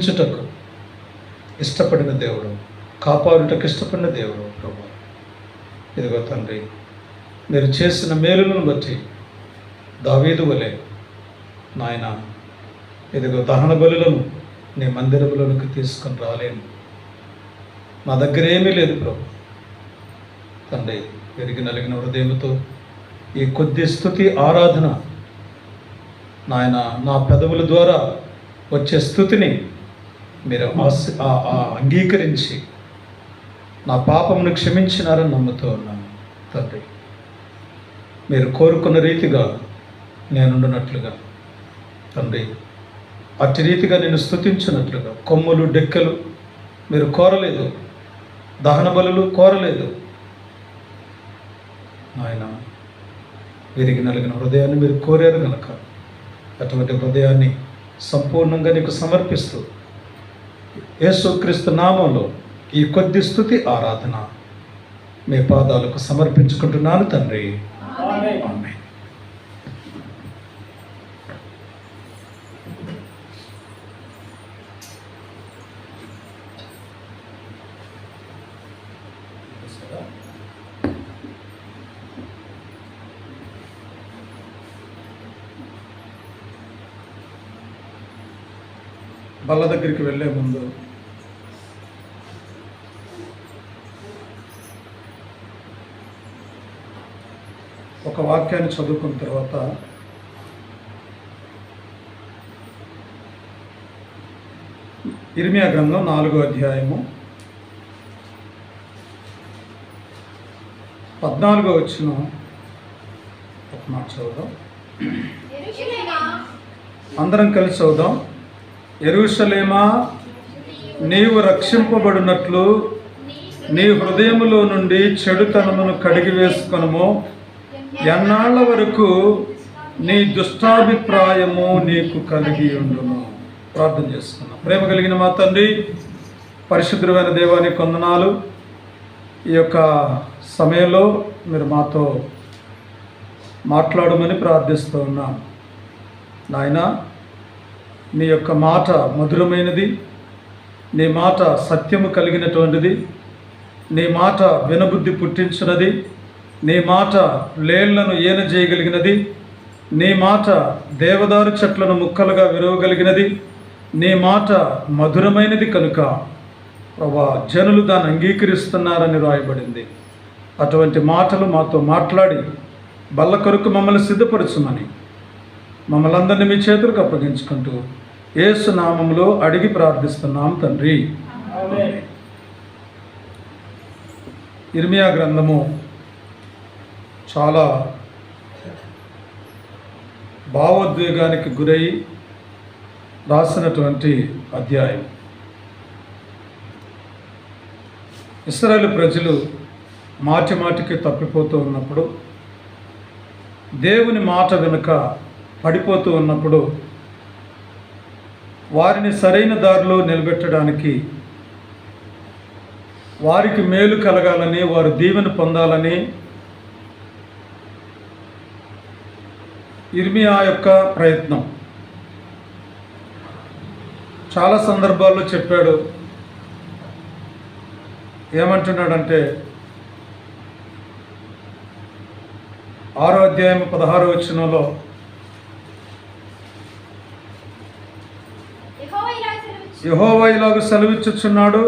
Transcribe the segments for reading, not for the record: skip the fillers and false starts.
రక్షించుటకు ఇష్టపడిన దేవుడు, కాపాడుటకు ఇష్టపడిన దేవుడు ప్రభు. ఇదిగో తండ్రి, మీరు చేసిన మేలులను బట్టి దావీదు వలె నాయన ఇదిగో దహన బలులను నీ మందిరములోనికి తీసుకొని రాలేను, నా దగ్గర ఏమీ లేదు ప్రభు. తండ్రి, విరిగి నలిగిన హృదయంతో ఈ కొద్ది స్తుతి ఆరాధన నాయన నా పెదవుల ద్వారా వచ్చే స్తుతిని మీరు అంగీకరించి నా పాపమును క్షమించినారని నమ్ముతూ ఉన్నాను తండ్రి. మీరు కోరుకున్న రీతిగా నేనుండునట్లుగా తండ్రి, అట్టి రీతిగా నేను స్తుతించినట్లుగా కొమ్ములు డెక్కలు మీరు కోరలేదు, దహన బలులు కోరలేదు ఆయన. విరిగి నలిగిన హృదయాన్ని మీరు కోరారు కనుక అటువంటి హృదయాన్ని సంపూర్ణంగా నీకు సమర్పిస్తూ యేసుక్రీస్తు నామంలో ఈ కొద్ది స్తుతి ఆరాధన మీ పాదాలకు సమర్పించుకుంటున్నాను తండ్రి. ఆమేన్. బల్ల దగ్గరికి వెళ్ళే ముందు ఒక వాక్యాన్ని చదువుకున్న తర్వాత ఇర్మియా గ్రంథం 4వ అధ్యాయము 14వ వచనం ఒక మాట చదువుదాం. అందరం కలిసి చదువుదాం. యెరూషలేమా, నీవు రక్షింపబడినట్లు నీ హృదయములో నుండి చెడుతనమును కడిగి వేసుకొనుము. ఎన్నాళ్ళ వరకు నీ దుష్టాభిప్రాయము నీకు కలిగి ఉండును. ప్రార్థన చేసుకున్నాం. ప్రేమ కలిగిన మా తండ్రి, పరిశుద్ధమైన దేవానికి వందనాలు. ఈ యొక్క సమయంలో మీరు మాతో మాట్లాడమని ప్రార్థిస్తూ ఉన్నాం నాయన. నీ యొక్క మాట మధురమైనది, నీ మాట సత్యము కలిగినటువంటిది, నీ మాట వినబుద్ధి పుట్టించినది, నీ మాట లేళ్లను ఈన చేయగలిగినది, నీ మాట దేవదారు చెట్లను ముక్కలుగా విరవగలిగినది, నీ మాట మధురమైనది కనుక ప్రభా జనులు దాన్ని అంగీకరిస్తున్నారని రాయబడింది. అటువంటి మాటలు మాతో మాట్లాడి బల్ల కొరకు మమ్మల్ని సిద్ధపరచమని మమ్మల్ని అందరినీ మీ చేతులకు అప్పగించుకుంటూ యేసు నామములో అడిగి ప్రార్థిస్తున్నాం తండ్రి. ఇర్మియా గ్రంథము చాలా భావోద్వేగానికి గురై రాసినటువంటి అధ్యాయం. ఇశ్రాయేలు ప్రజలు మాటి మాటికి తప్పిపోతూ ఉన్నప్పుడు, దేవుని మాట వెనుక పడిపోతూ ఉన్నప్పుడు వారిని సరైన దారిలో నిలబెట్టడానికి, వారికి మేలు కలగాలని, వారు దీవెన పొందాలని ఇర్మియా యొక్క ప్రయత్నం. చాలా సందర్భాల్లో చెప్పాడు. ఏమంటున్నాడంటే 6వ అధ్యాయం 16వ వచనంలో, యెహోవా ఇలాగ సెలవిచ్చుచున్నాడు,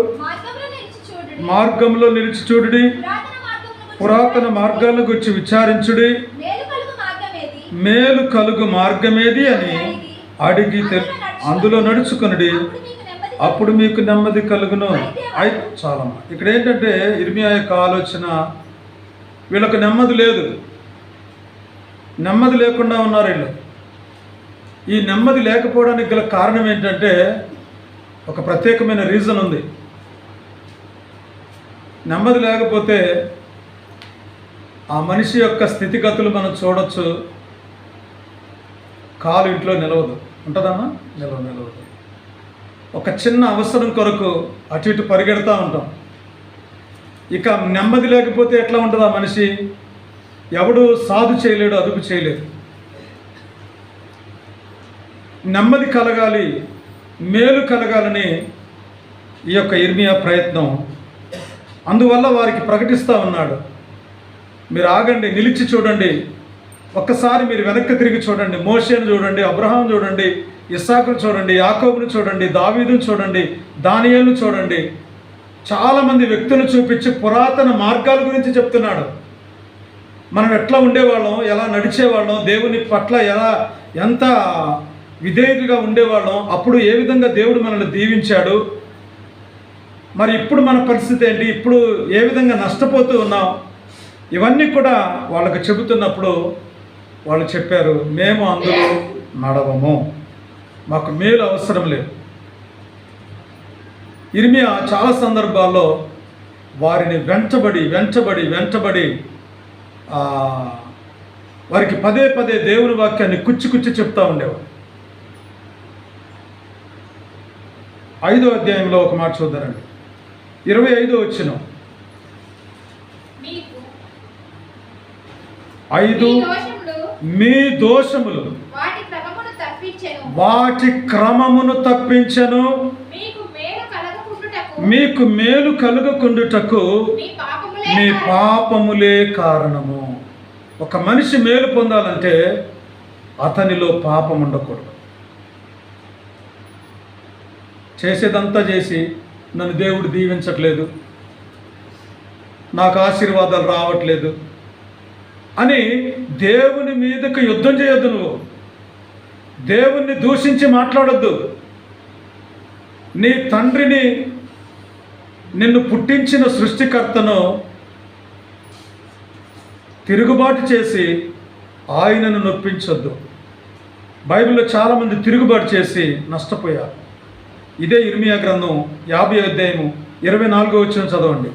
మార్గంలో నిలిచి చూడుడి, పురాతన మార్గాలను గురించి విచారించుడి, మేలు కలుగు మార్గమేది అని అడిగి అందులో నడుచుకునుడి, అప్పుడు మీకు నెమ్మది కలుగును. అయితే చాలా ఇక్కడ ఏంటంటే ఇర్మియా యొక్క ఆలోచన, వీళ్ళకు నెమ్మది లేదు, నెమ్మది లేకుండా ఉన్నారు వీళ్ళు. ఈ నెమ్మది లేకపోవడానికి గల కారణం ఏంటంటే ఒక ప్రత్యేకమైన రీజన్ ఉంది. నెమ్మది లేకపోతే ఆ మనిషి యొక్క స్థితిగతులు మనం చూడొచ్చు. కాలు ఇంట్లో నిలవదు, ఉంటుందమ్మా? నిలవదు. ఒక చిన్న అవసరం కొరకు అటు ఇటు పరిగెడతా ఉంటాం. ఇక నెమ్మది లేకపోతే ఎట్లా ఉంటుంది ఆ మనిషి? ఎవడు సాధు చేయలేడు, అదుపు చేయలేడు. నెమ్మది కలగాలి, మేలు కలగాలని ఈ యొక్క ఇర్మియా ప్రయత్నం. అందువల్ల వారికి ప్రకటిస్తూ ఉన్నాడు, మీరు ఆగండి, నిలిచి చూడండి, ఒక్కసారి మీరు వెనక్కి తిరిగి చూడండి. మోషేను చూడండి, అబ్రహాం చూడండి, ఇస్సాకును చూడండి, యాకోబును చూడండి, దావీదును చూడండి, దానియేలును చూడండి. చాలామంది వ్యక్తులను చూపించి పురాతన మార్గాల గురించి చెప్తున్నాడు. మనం ఎట్లా ఉండేవాళ్ళం, ఎలా నడిచేవాళ్ళం, దేవుని పట్ల ఎంత విధేయులుగా ఉండేవాళ్ళం, అప్పుడు ఏ విధంగా దేవుడు మనల్ని దీవించాడు, మరి ఇప్పుడు మన పరిస్థితి ఏంటి, ఇప్పుడు ఏ విధంగా నష్టపోతూ ఉన్నాం, ఇవన్నీ కూడా వాళ్ళకు చెబుతున్నప్పుడు వాళ్ళు చెప్పారు, మేము అందులో నడవము, మాకు మేలు అవసరం లేదు. ఇర్మియా చాలా సందర్భాల్లో వారిని వెంటబడి వారికి పదే పదే దేవుని వాక్యాన్ని కుచ్చి చెప్తూ ఉండేవారు. 5వ అధ్యాయంలో ఒక మాట చూద్దారండి, 25వ వచనం. 5 మీ దోషములు వాటి క్రమమును తప్పించెను, మీకు మేలు కలుగకుండుటకు మీ పాపములే కారణము. ఒక మనిషి మేలు పొందాలంటే అతనిలో పాపం ఉండకూడదు. చేసేదంతా చేసి నన్ను దేవుడు దీవించట్లేదు, నాకు ఆశీర్వాదాలు రావట్లేదు అని దేవుని మీదకు యుద్ధం చేయొద్దు. నువ్వు దేవుణ్ణి దూషించి మాట్లాడొద్దు. నీ తండ్రిని, నిన్ను పుట్టించిన సృష్టికర్తను తిరుగుబాటు చేసి ఆయనను నొప్పించొద్దు. బైబిల్లో చాలామంది తిరుగుబాటు చేసి నష్టపోయారు. ఇదే ఇర్మియా గ్రంథం 50వ అధ్యాయము 24వ వచనం చదవండి.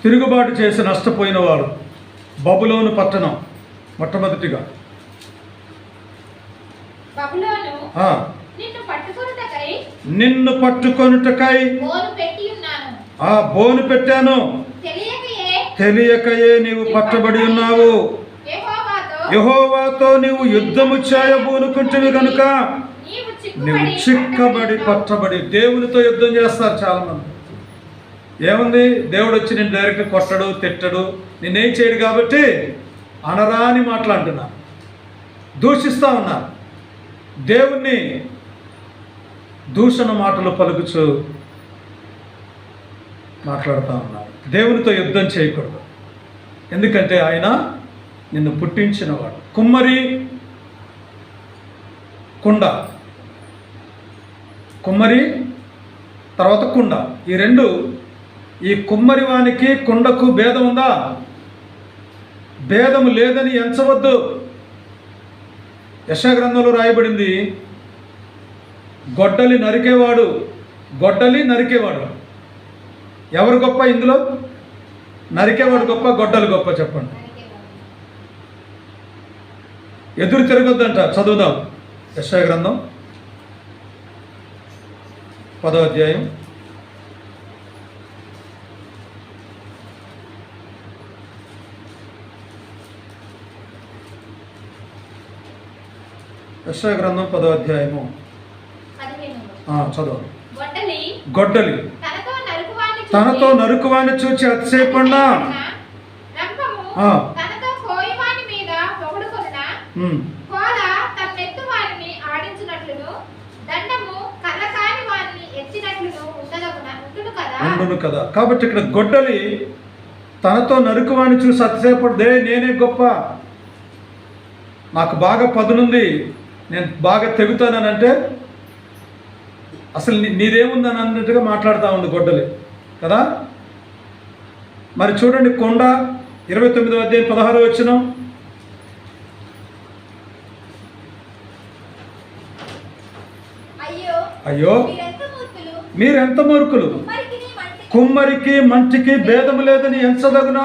తిరుగుబాటు చేసి నష్టపోయిన వారు బబులోను పట్టణం మొట్టమొదటిగా. నిన్ను పట్టుకొనుటకై బోను పెట్టాను, తెలియకయే నీవు పట్టబడి ఉన్నావు. యెహోవాతో నీవు యుద్ధము చేయబూనుకుంటువి కనుక నీవు చిక్కబడి పట్టబడి. దేవునితో యుద్ధం చేస్తారు చాలామంది. ఏముంది, దేవుడు వచ్చి నేను డైరెక్ట్ కొట్టడు, తిట్టడు, నేనేం చేయడు కాబట్టి అనరాని మాట్లాడుతున్నా, దూషిస్తూ ఉన్నారు. దేవుణ్ణి దూషణ మాటలు పలుకుచు మాట్లాడుతూ ఉన్నారు. దేవునితో యుద్ధం చేయకూడదు, ఎందుకంటే ఆయన నిన్ను పుట్టించినవాడు. కుమ్మరి, కుండ, కుమ్మరి తర్వాత కుండ, ఈ రెండు, ఈ కుమ్మరి వానికి కుండకు భేదం ఉందా? భేదము లేదని ఎంచవద్దు. యెషయా గ్రంథంలో రాయబడింది, గొడ్డలి నరికేవాడు ఎవరు గొప్ప ఇందులో? నరికేవాడు గొప్ప, గొడ్డలి గొప్ప? చెప్పండి. ఎదురు తిరగొద్దంట. చదువుదాం. యెషయా గ్రంథం 10వ అధ్యాయం 10వ అధ్యాయము చదువు. గొడ్డలి తనతో నరుకువాన్ని చూచి అతిశయపడినా, ఉండును కదా. కాబట్టి ఇక్కడ గొడ్డలి తనతో నరుకువాన్ని చూసి అతిశయపడదే, నేనే గొప్ప, నాకు బాగా పదునుంది, నేను బాగా తెగుతానంటే అసలు నీదేముందని అన్నట్టుగా మాట్లాడుతూ ఉంది గొడ్డలి కదా. మరి చూడండి, కొండ 29వ అధ్యాయం 16వ వచనం. అయ్యో మీరెంత మూర్ఖులు, కుమ్మరికి మంటికి భేదము లేదని ఎంచదగునా?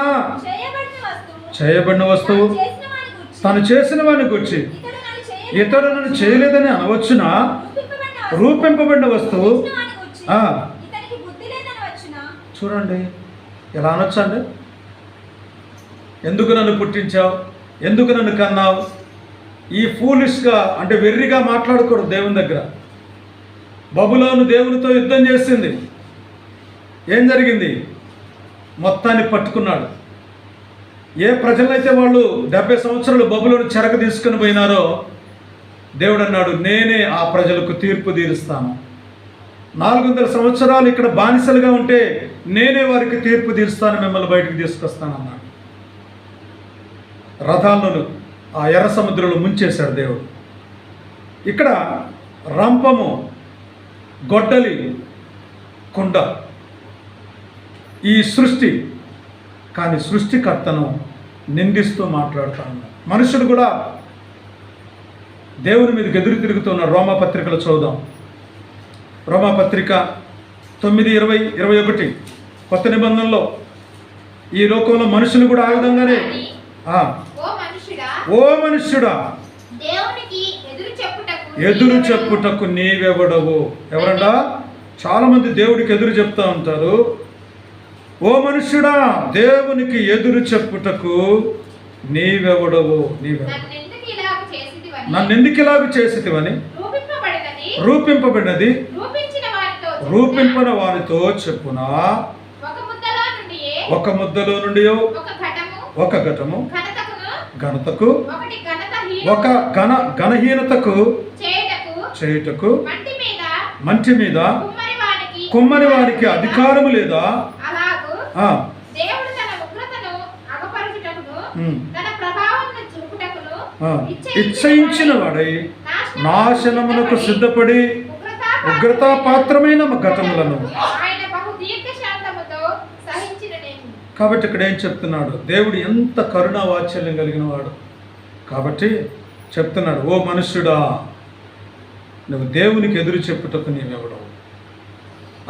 చేయబడిన వస్తువు తను చేసిన వాడిని గురించి ఇతరులను చేయలేదని అనవచ్చునా? రూపింపబడిన వస్తువు చూడండి ఎలా అనొచ్చండి? ఎందుకు నన్ను పుట్టించావు, ఎందుకు నన్ను కన్నావు, ఈ ఫూలిష్గా అంటే వెర్రిగా మాట్లాడకూడదు దేవుని దగ్గర. బబులోను దేవునితో యుద్ధం చేసింది. ఏం జరిగింది? మొత్తాన్ని పట్టుకున్నాడు. ఏ ప్రజలైతే వాళ్ళు 70 సంవత్సరాలు బబులోను చెరక తీసుకుని పోయినారో దేవుడు అన్నాడు, నేనే ఆ ప్రజలకు తీర్పు తీరుస్తాను. 400 సంవత్సరాలు ఇక్కడ బానిసలుగా ఉంటే నేనే వారికి తీర్పు తీరుస్తాను, మిమ్మల్ని బయటకు తీసుకొస్తాను అన్నాడు. రథాలను ఆ ఎర్ర సముద్రంలో ముంచేశాడు దేవుడు. ఇక్కడ రంపము, గొడ్డలి, కుండ, ఈ సృష్టి. కానీ సృష్టికర్తను నిందిస్తూ మాట్లాడుతూ ఉన్నాడు. మనుషుడు కూడా దేవుని మీదకి ఎదురు తిరుగుతున్న రోమాపత్రికలు చూద్దాం. రోమాపత్రిక 9:20-21 కొత్త నిబంధనలో ఈ లోకంలో మనుషులు కూడా ఆ విధంగానే ఓ మనుష్యుడా ఎదురు చెప్పుటకు నీవెవడవు. ఎవరండా? చాలా మంది దేవుడికి ఎదురు చెప్తా ఉంటారు. ఓ మనుష్యుడా, దేవునికి ఎదురు చెప్పుటకు నీవెవడవు. నన్నెందుకు ఇలాగ చేసితివని రూపింపబడినది రూపింపన వారితో చెప్పునా. ఒక ముద్దలో నుండి ఒక ఘటము ఘనతకు, ఒక ఘనహీనతకు చేయుటకు మంచి మీద కుమ్మరి వారికి అధికారము లేదా? ఇచ్చయించిన వాడై నాశనమునకు సిద్ధపడి ఉగ్రతా పాత్రమైన ఘటములను. కాబట్టి ఇక్కడ ఏం చెప్తున్నాడు? దేవుడు ఎంత కరుణా వాత్సల్యం కలిగిన వాడు. కాబట్టి చెప్తున్నాడు, ఓ మనుష్యుడా, నువ్వు దేవునికి ఎదురు చెప్పుటకు నీవెవడవు.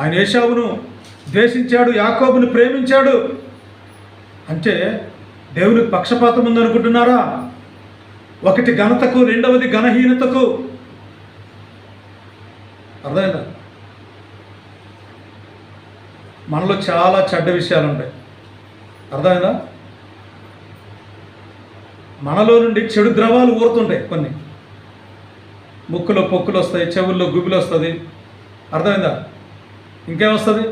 ఆయన ఏశావును ద్వేషించాడు, యాకోబుని ప్రేమించాడు అంటే దేవునికి పక్షపాతం ఉందనుకుంటున్నారా? ఒకటి ఘనతకు, రెండవది ఘనహీనతకు. అర్థమైందా? మనలో చాలా చెడ్డ విషయాలు ఉంటాయి. అర్థమైందా? మనలో నుండి చెడు ద్రవాలు ఊరుతుంటాయి. కొన్ని ముక్కులో పొక్కులు వస్తాయి, చెవుల్లో గుబులు వస్తుంది. అర్థమైందా? ఇంకేమొస్తుంది?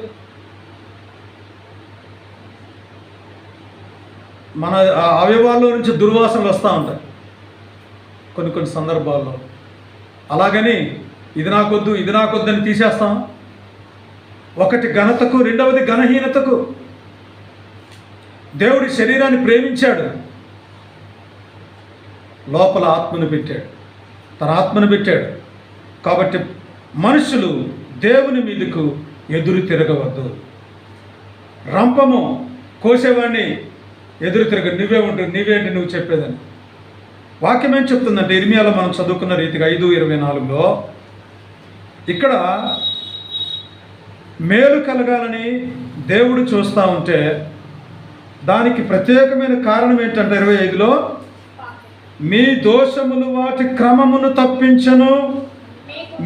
మన అవయవాల్లో నుంచి దుర్వాసనలు వస్తూ ఉంటాయి కొన్ని సందర్భాల్లో. అలాగని ఇది నాకొద్దు, ఇది నాకొద్దు అని తీసేస్తాం. ఒకటి ఘనతకు, రెండవది ఘనహీనతకు. దేవుడి శరీరాన్ని ప్రేమించాడు, లోపల ఆత్మను పెట్టాడు, తన ఆత్మను పెట్టాడు. కాబట్టి మనుషులు దేవుని మీదకు ఎదురు తిరగవద్దు. రంపము కోసేవాడిని ఎదురు తిరగ, నీవేంటి నువ్వు చెప్పేదని. వాక్యం ఏం చెప్తుందంటే ఇర్మియాలో మనం చదువుకున్న రీతిగా 5:24లో ఇక్కడ మేలు కలగాలని దేవుడు చూస్తూ ఉంటే దానికి ప్రత్యేకమైన కారణం ఏంటంటే 25లో మీ దోషములు వాటి క్రమమును తప్పించను,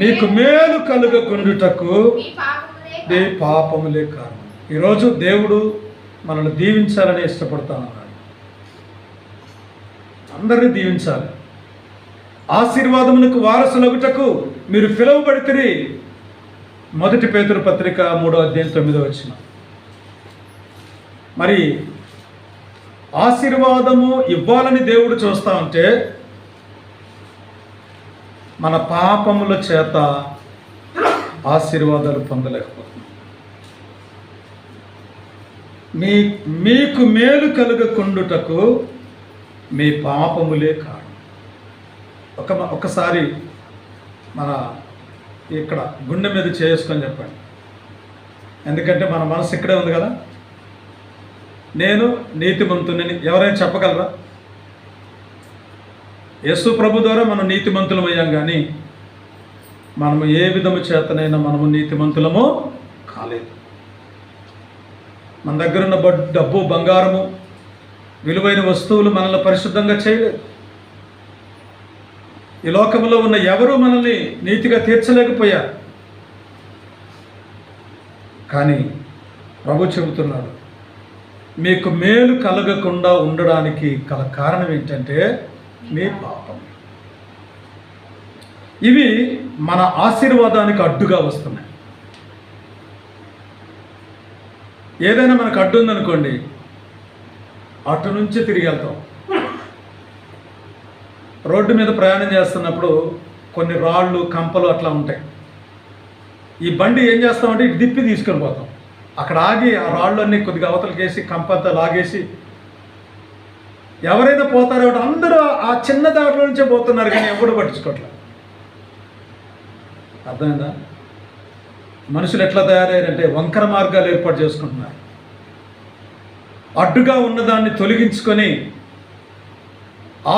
మీకు మేలు కలుగకుండుటకు మీ పాపములే కారణం. ఈరోజు దేవుడు మనల్ని దీవించాలని ఇష్టపడతానన్నాడు. అందరినీ దీవించాలి. ఆశీర్వాదమునకు వారసులగుటకు మీరు పిలువబడితిరి. 1 పేతురు పత్రిక 3:9. మరి ఆశీర్వాదము ఇవ్వాలని దేవుడు చూస్తూ ఉంటే మన పాపముల చేత ఆశీర్వాదాలు పొందలేకపోతున్నాం. మీకు మేలు కలుగకుండుటకు మీ పాపములే కారణం. ఒకసారి మన ఇక్కడ గుండె మీద చేసుకొని చెప్పండి. ఎందుకంటే మన మనసు ఇక్కడే ఉంది కదా. నేను నీతిమంతుని ఎవరైనా చెప్పగలరా? యేసు ప్రభు ద్వారా మనం నీతిమంతులమయ్యాం, కానీ మనము ఏ విధము చేతనైనా మనము నీతిమంతులము కాలేదు. మన దగ్గర ఉన్న డబ్బు, బంగారము, విలువైన వస్తువులు మనల్ని పరిశుద్ధంగా చేయలేదు. ఈ లోకంలో ఉన్న ఎవరూ మనల్ని నీతిగా తీర్చలేకపోయారు. కానీ ప్రభు చెబుతున్నాడు, మీకు మేలు కలగకుండా ఉండడానికి గల కారణం ఏంటంటే మీ పాపం. ఇవి మన ఆశీర్వాదానికి అడ్డుగా వస్తున్నాయి. ఏదైనా మనకు అడ్డు ఉందనుకోండి, అటు నుంచి తిరిగి వెళ్తాం. రోడ్డు మీద ప్రయాణం చేస్తున్నప్పుడు కొన్ని రాళ్ళు, కంపలు అట్లా ఉంటాయి. ఈ బండి ఏం చేస్తామంటే ఇటు తిప్పి తీసుకొని పోతాం. అక్కడ ఆగి ఆ రాళ్ళన్నీ కొద్దిగా అవతలకేసి కంపంతా లాగేసి ఎవరైనా పోతారో అందరూ ఆ చిన్న దారిలో నుంచే పోతున్నారు, కానీ ఎవరు పట్టించుకోవట్లేదు. అర్థమైందా? మనుషులు ఎట్లా తయారయ్యారంటే వంకర మార్గాలు ఏర్పాటు చేసుకుంటున్నారు. అడ్డుగా ఉన్నదాన్ని తొలగించుకొని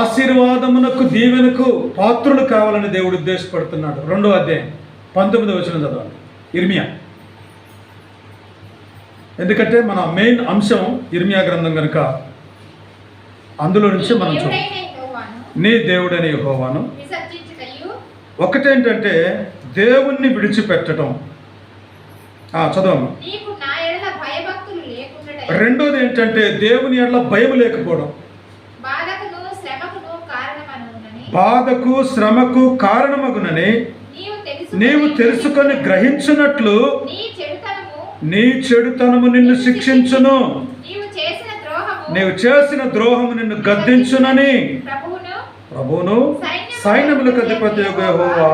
ఆశీర్వాదమునకు, దీవెనకు పాత్రులు కావాలని దేవుడు ఉద్దేశపడుతున్నాడు. 2వ అధ్యాయం 19వ వచనం చదవండి. ఇర్మియా. ఎందుకంటే మన మెయిన్ అంశం ఇర్మియా గ్రంథం కనుక అందులో నుంచి మనం చూద్దాం. నీ దేవుడని యెహోవాను. ఒకటేంటంటే దేవుణ్ణి విడిచిపెట్టడం. చదవము. రెండోది ఏంటంటే దేవుని ఎడల భయం లేకపోవడం. బాధకు శ్రమకు కారణమగునని నీవు తెలుసుకొని గ్రహించున్నట్లు నీ చెడుతనము నిన్ను శిక్షించును, నీవు చేసిన ద్రోహము నిన్ను గద్దించునని ప్రభువును సైన్యములకు అధిపతి యెహోవా.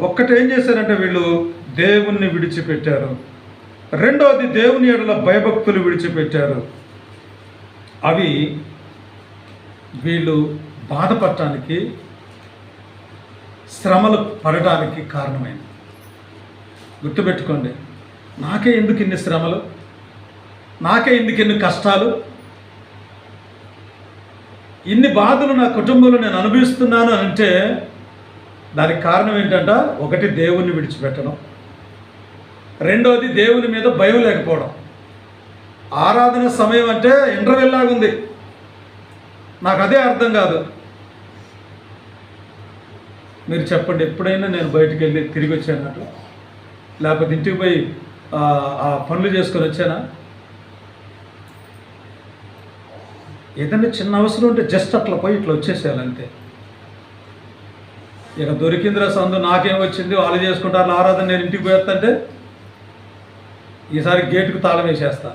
ఒక్కటేం చేశారంటే వీళ్ళు దేవుణ్ణి విడిచిపెట్టారు. రెండోది దేవుని ఎడల భయభక్తులు విడిచిపెట్టారు. అవి వీళ్ళు బాధపడటానికి, శ్రమలు పడటానికి కారణమైంది. గుర్తుపెట్టుకోండి, నాకే ఎందుకు ఇన్ని శ్రమలు, నాకే ఎందుకు ఇన్ని కష్టాలు, ఇన్ని బాధలు నా కుటుంబంలో నేను అనుభవిస్తున్నాను అంటే దానికి కారణం ఏంటంట, ఒకటి దేవుణ్ణి విడిచిపెట్టడం, రెండోది దేవుని మీద భయం లేకపోవడం. ఆరాధన సమయం అంటే ఇంటర్వెల్ లాగుంది, నాకు అదే అర్థం కాదు. మీరు చెప్పండి, ఎప్పుడైనా నేను బయటికి వెళ్ళి తిరిగి వచ్చానట్టు, లేకపోతే ఇంటికి పోయి ఆ పనులు చేసుకొని వచ్చానా? ఏదైనా చిన్న అవసరం ఉంటే జస్ట్ అట్లా పోయి ఇట్లా వచ్చేసేయాలి అంతే. ఇక దొరికిందిరా సందు, నాకేం వచ్చింది, వాళ్ళు చేసుకుంటారు ఆరాధన, నేను ఇంటికి పోయేస్తంటే ఈసారి గేటుకు తాళం వేసేస్తా,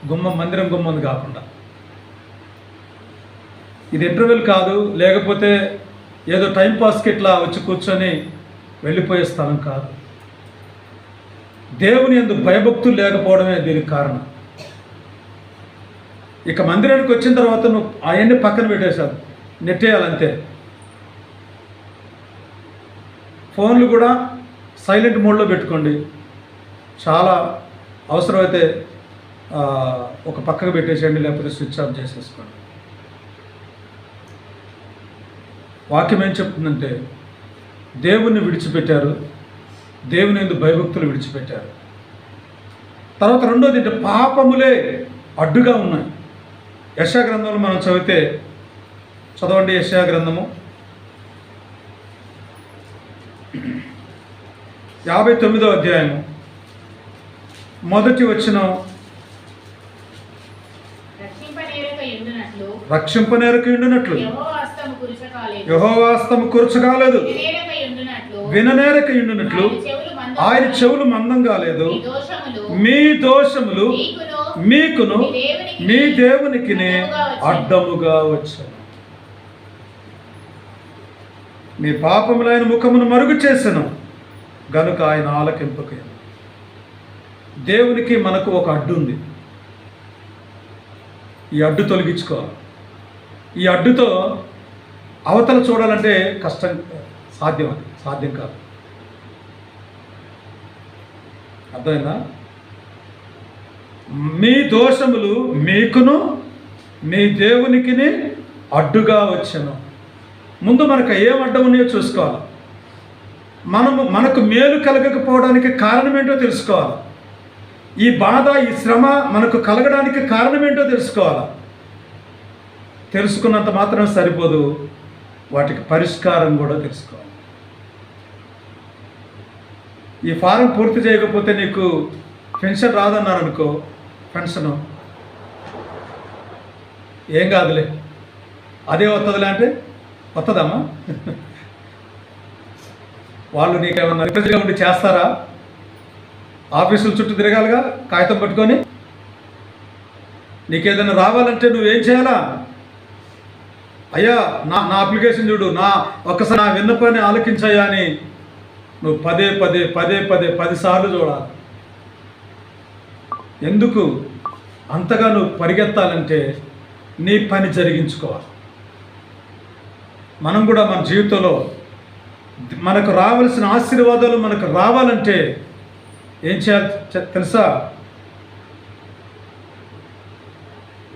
గుమ్మం, మందిరం గుమ్మం కాకుండా. ఇది ఇంటర్వెల్ కాదు, లేకపోతే ఏదో టైంపాస్కి ఇట్లా వచ్చి కూర్చొని వెళ్ళిపోయే స్థలం కాదు. దేవుని యందు భయభక్తులు లేకపోవడమే దీనికి కారణం. ఇక మందిరానికి వచ్చిన తర్వాత నువ్వు అవన్నీ పక్కన పెట్టేశావు, నెట్టేయాలంతే. ఫోన్లు కూడా సైలెంట్ మోడ్లో పెట్టుకోండి. చాలా అవసరమైతే ఒక పక్కకు పెట్టేసేయండి, లేకపోతే స్విచ్ ఆఫ్ చేసేసుకోండి. వాక్యం ఏం చెప్తుందంటే దేవుణ్ణి విడిచిపెట్టారు, దేవుని యందు భయభక్తులు విడిచిపెట్టారు. తర్వాత రెండోది అంటే పాపములే అడ్డుగా ఉన్నాయి. యెషయా గ్రంథంలో మనం చదవండి. యెషయా గ్రంథము 59వ అధ్యాయము 1వ వచనం. రక్షింపనేరక ఉండునట్లు యెహోవా హస్తము కురచకాలేదు, విననేరక ఉండునట్లు ఆయన చెవులు మందం కాలేదు. మీ దోషములు మీకును మీ దేవునికి అడ్డముగా వచ్చాను. మీ పాపములైన ముఖమును మరుగు చేసెను గనుక ఆయన ఆలకింపకైన. దేవునికి మనకు ఒక అడ్డు ఉంది. ఈ అడ్డు తొలగించుకోవాలి. ఈ అడ్డుతో అవతల చూడాలంటే కష్టం, సాధ్యం కాదు. అర్థమైందా? మీ దోషములు మీకును మీ దేవునికి అడ్డుగా వచ్చాను. ముందు మనకు ఏం అడ్డం ఉన్నాయో చూసుకోవాలి. మనకు మేలు కలగకపోవడానికి కారణం ఏంటో తెలుసుకోవాలి. ఈ బాధ, ఈ శ్రమ మనకు కలగడానికి కారణం ఏంటో తెలుసుకోవాలి. తెలుసుకున్నంత మాత్రం సరిపోదు, వాటికి పరిష్కారం కూడా తెలుసుకోవాలి. ఈ ఫారం పూర్తి చేయకపోతే నీకు పెన్షన్ రాదన్నారు అనుకో, పెన్షను ఏం కాదులే, అదే వస్తుందిలే అంటే వస్తుందమ్మా. వాళ్ళు నీకేమన్నా రిప్రజెంట్గా ఉండి చేస్తారా? ఆఫీసుల చుట్టూ తిరగాలిగా కాగితం పట్టుకొని. నీకేదైనా రావాలంటే నువ్వేం చేయాలా? అయ్యా నా అప్లికేషన్ చూడు, ఒక్కసారి నా విన్నపాన్ని ఆలకించయ్యా అని నువ్వు పదే 10 సార్లు చూడాలి. ఎందుకు అంతగా నువ్వు పరిగెత్తాలంటే నీ పని జరిగించుకోవాలి. మనం కూడా మన జీవితంలో మనకు రావాల్సిన ఆశీర్వాదాలు మనకు రావాలంటే ఏం చేయాలి తెలుసా?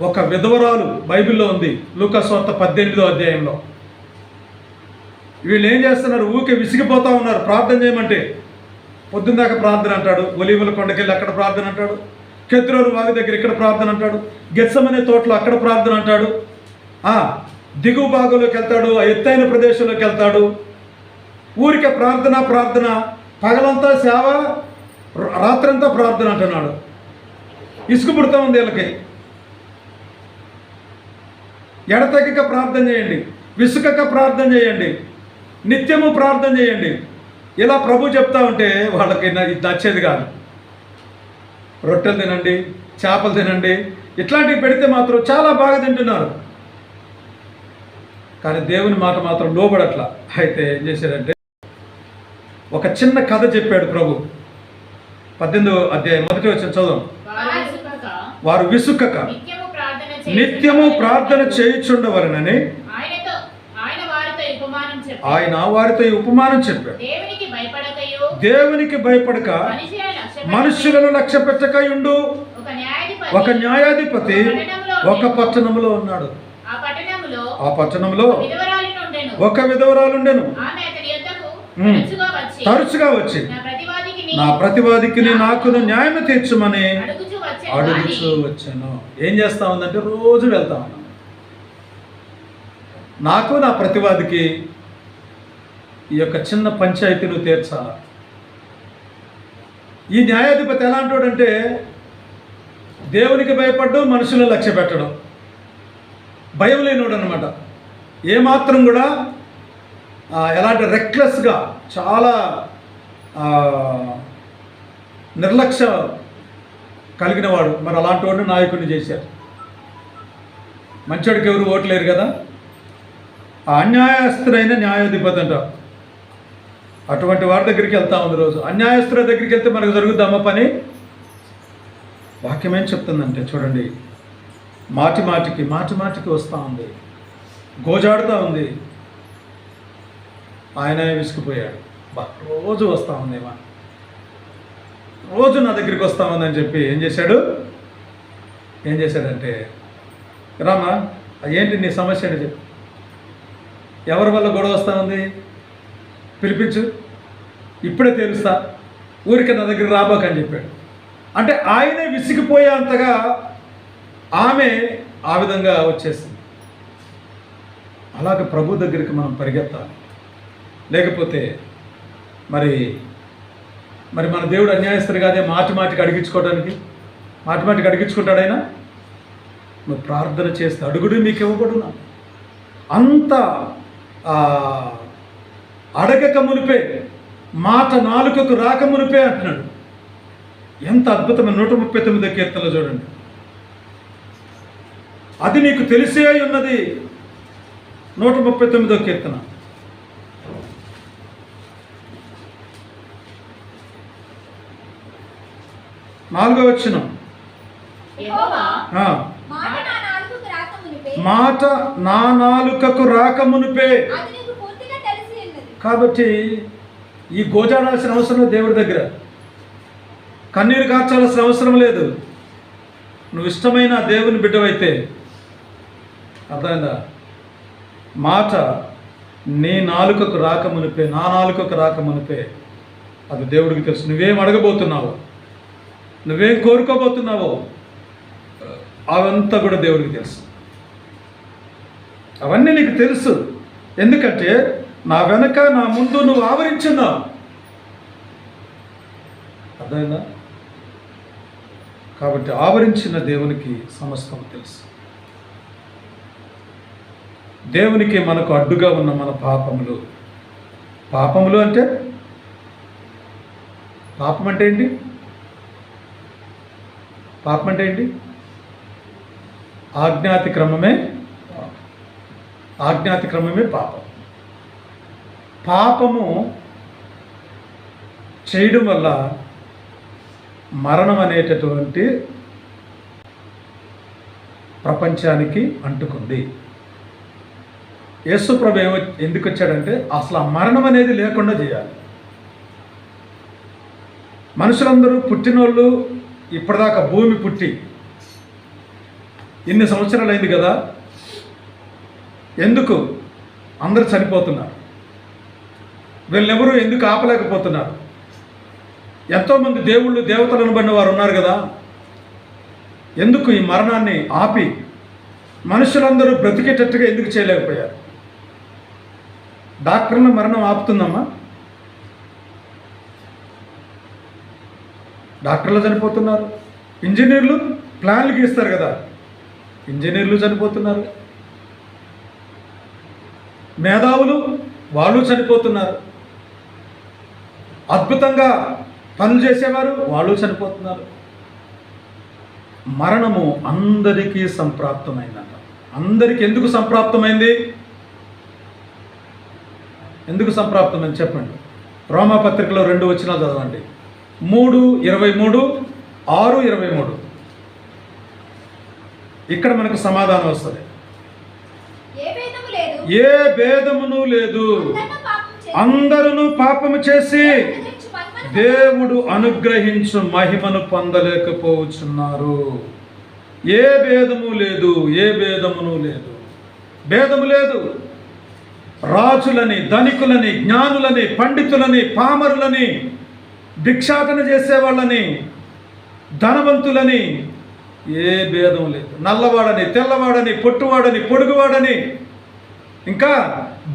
ఒక విధవరాలు బైబిల్లో ఉంది, లూకా సువార్త 18వ అధ్యాయంలో. వీళ్ళు ఏం చేస్తున్నారు? ఊరికే విసిగిపోతూ ఉన్నారు ప్రార్థన చేయమంటే. పొద్దున్నదాకా ప్రార్థన అంటాడు, ఒలీవల కొండకెళ్ళి అక్కడ ప్రార్థన అంటాడు, కెద్రోను వాగి దగ్గర ఇక్కడ ప్రార్థన అంటాడు, గెత్సమనే తోటలో అక్కడ ప్రార్థన అంటాడు, దిగువ భాగంలోకి వెళ్తాడు, ఎత్తైన ప్రదేశంలోకి వెళ్తాడు. ఊరికే ప్రార్థన, పగలంతా సేవ, రాత్రంతా ప్రార్థన అంటున్నాడు. ఇసుకు పుడతా ఉంది వీళ్ళకి. ఎడతెగక ప్రార్థన చేయండి, విసుకక ప్రార్థన చేయండి, నిత్యము ప్రార్థన చేయండి. ఇలా ప్రభు చెప్తా ఉంటే వాళ్ళకి ఇది నచ్చేది కాదు. రొట్టెలు తినండి, చేపలు తినండి, ఇట్లాంటివి పెడితే మాత్రం చాలా బాగా తింటున్నారు. కానీ దేవుని మాట మాత్రం లోబడట్లా. అయితే ఏం చేశాడంటే ఒక చిన్న కథ చెప్పాడు ప్రభు. 18వ అధ్యాయం 1వ వచనం చదువు. వారు విసుకక నిత్యము ప్రార్థన చేయుచుండవలెనని ఆయన వారితో ఈ ఉపమానం చెప్పాడు. దేవునికి భయపడక మనుషులను లక్ష్య పెట్టకయుండు ఒక న్యాయాధిపతి ఒక పట్టణంలో ఉన్నాడు. ఆ పట్టణంలో ఒక విధవరాలుండెను. తరచుగా వచ్చి నా ప్రతివాదికి నాకును న్యాయం తీర్చమని అడుగుచూ వచ్చాను. ఏం చేస్తా ఉందంటే రోజు వెళ్తా ఉన్నాను, నాకు నా ప్రతివాదికి ఈ యొక్క చిన్న పంచాయతీను తీర్చాల. ఈ న్యాయాధిపతి ఎలాంటోడంటే దేవునికి భయపడ్డు, మనుషులను లక్ష్య పెట్టడం, భయం లేనివాడు అనమాట. ఏమాత్రం కూడా ఎలాంటి రెక్లెస్గా, చాలా నిర్లక్ష్య కలిగిన వాడు. మరి అలాంటి వాడిని నాయకుడిని చేశారు. మంచోడికి ఎవరు ఓట్లేరు కదా. ఆ అన్యాయస్తుడైన న్యాయాధిపతి అంటారు. అటువంటి వారి దగ్గరికి వెళ్తా ఉంది రోజు. అన్యాయస్తుల దగ్గరికి వెళ్తే మనకు జరుగుద్దామా పని? వాక్యం ఏం చెప్తుందంటే చూడండి, మాటి మాటికి వస్తూ ఉంది, గోజాడుతూ ఉంది. ఆయన విసిగిపోయాడు. రోజు వస్తూ ఉందేమా, రోజు నా దగ్గరికి వస్తూ ఉందని చెప్పి ఏం చేశాడంటే రామా ఏంటి నీ సమస్య అని చెప్పి, ఎవరి వల్ల గొడవ వస్తూ ఉంది పిలిపించు, ఇప్పుడే తెలుస్తా, ఊరికే నా దగ్గర రాబోకని చెప్పాడు. అంటే ఆయనే విసిగిపోయేంతగా ఆమె ఆ విధంగా వచ్చేసింది. అలాగే ప్రభు దగ్గరికి మనం పరిగెత్తాలి. లేకపోతే మరి మన దేవుడు అన్యాయస్తుడు కాదే మాటికి అడిగించుకుంటాడైనా. నువ్వు ప్రార్థన చేస్తే అడుగుడు మీకు ఇవ్వబడునా. అంత అడగక మునిపే, మాట నాలుకకు రాక మునిపే అంటున్నాడు. ఎంత అద్భుతమైన 139వ కీర్తనలో చూడండి. అది నీకు తెలిసే ఉన్నది. 139వ కీర్తన 4వ వచనం. మాట నా నాలుకకు రాక మునిపే. కాబట్టి ఈ గోజాడాల్సిన అవసరం లేదు దేవుడి దగ్గర, కన్నీరు కార్చాల్సిన అవసరం లేదు. నువ్వు ఇష్టమైన దేవుని బిడ్డవైతే, అర్థమైందా? మాట నీ నాలుకకు రాక మునిపే, నా నాలుకకు రాక మునిపే అది దేవుడికి తెలుసు. నువ్వేం అడగబోతున్నావో, నువ్వేం కోరుకోబోతున్నావో అవంతా కూడా దేవుడికి తెలుసు. అవన్నీ నీకు తెలుసు. ఎందుకంటే నా వెనక నా ముందు నువ్వు ఆవరించున్నావు. అర్థమైందా? కాబట్టి ఆవరించిన దేవునికి సమస్తం తెలుసు. దేవునికి మనకు అడ్డుగా ఉన్న మన పాపములు అంటే పాపం అంటే ఏంటి? పాపం అంటే ఏంటి? ఆజ్ఞాతిక్రమమే పాపం. పాపము చేయడం వల్ల మరణం అనేటటువంటి ప్రపంచానికి అంటుకుంది. యేసు ప్రభు ఎందుకు వచ్చాడంటే అసలు ఆ మరణం అనేది లేకుండా చేయాలి. మనుషులందరూ పుట్టినోళ్ళు ఇప్పటిదాకా భూమి పుట్టి ఇన్ని సంవత్సరాలు అయింది కదా, ఎందుకు అందరూ చనిపోతున్నారు? వీళ్ళెవరూ ఎందుకు ఆపలేకపోతున్నారు? ఎంతోమంది దేవుళ్ళు దేవతలు అనబడిన వారు ఉన్నారు కదా, ఎందుకు ఈ మరణాన్ని ఆపి మనుషులందరూ బ్రతికేటట్టుగా ఎందుకు చేయలేకపోయారు? డాక్టర్ల మరణం ఆపుతుందమ్మా? డాక్టర్లు చనిపోతున్నారు. ఇంజనీర్లు ప్లాన్లు గీస్తారు కదా, ఇంజనీర్లు చనిపోతున్నారు. మేధావులు వాళ్ళు చనిపోతున్నారు. అద్భుతంగా పనులు చేసేవారు వాళ్ళు చనిపోతున్నారు. మరణము అందరికీ సంప్రాప్తమైందంట. అందరికీ ఎందుకు సంప్రాప్తమైంది? ఎందుకు సంప్రాప్తమైంది చెప్పండి. రోమాపత్రికలో 2 వచనాలు చదవండి. 3:23, 6:23. ఇక్కడ మనకు సమాధానం వస్తుంది. ఏ భేదమును లేదు, అందరూ పాపము చేసి దేవుడు అనుగ్రహించు మహిమను పొందలేకపోతున్నారు. ఏ భేదము లేదు, ఏ భేదమును లేదు. భేదము లేదు. రాజులని, ధనికులని, జ్ఞానులని, పండితులని, పామరులని, భిక్షాటన చేసేవాళ్ళని, ధనవంతులని, ఏ భేదం లేదు. నల్లవాడని, తెల్లవాడని, పొట్టువాడని, పొడుగువాడని, ఇంకా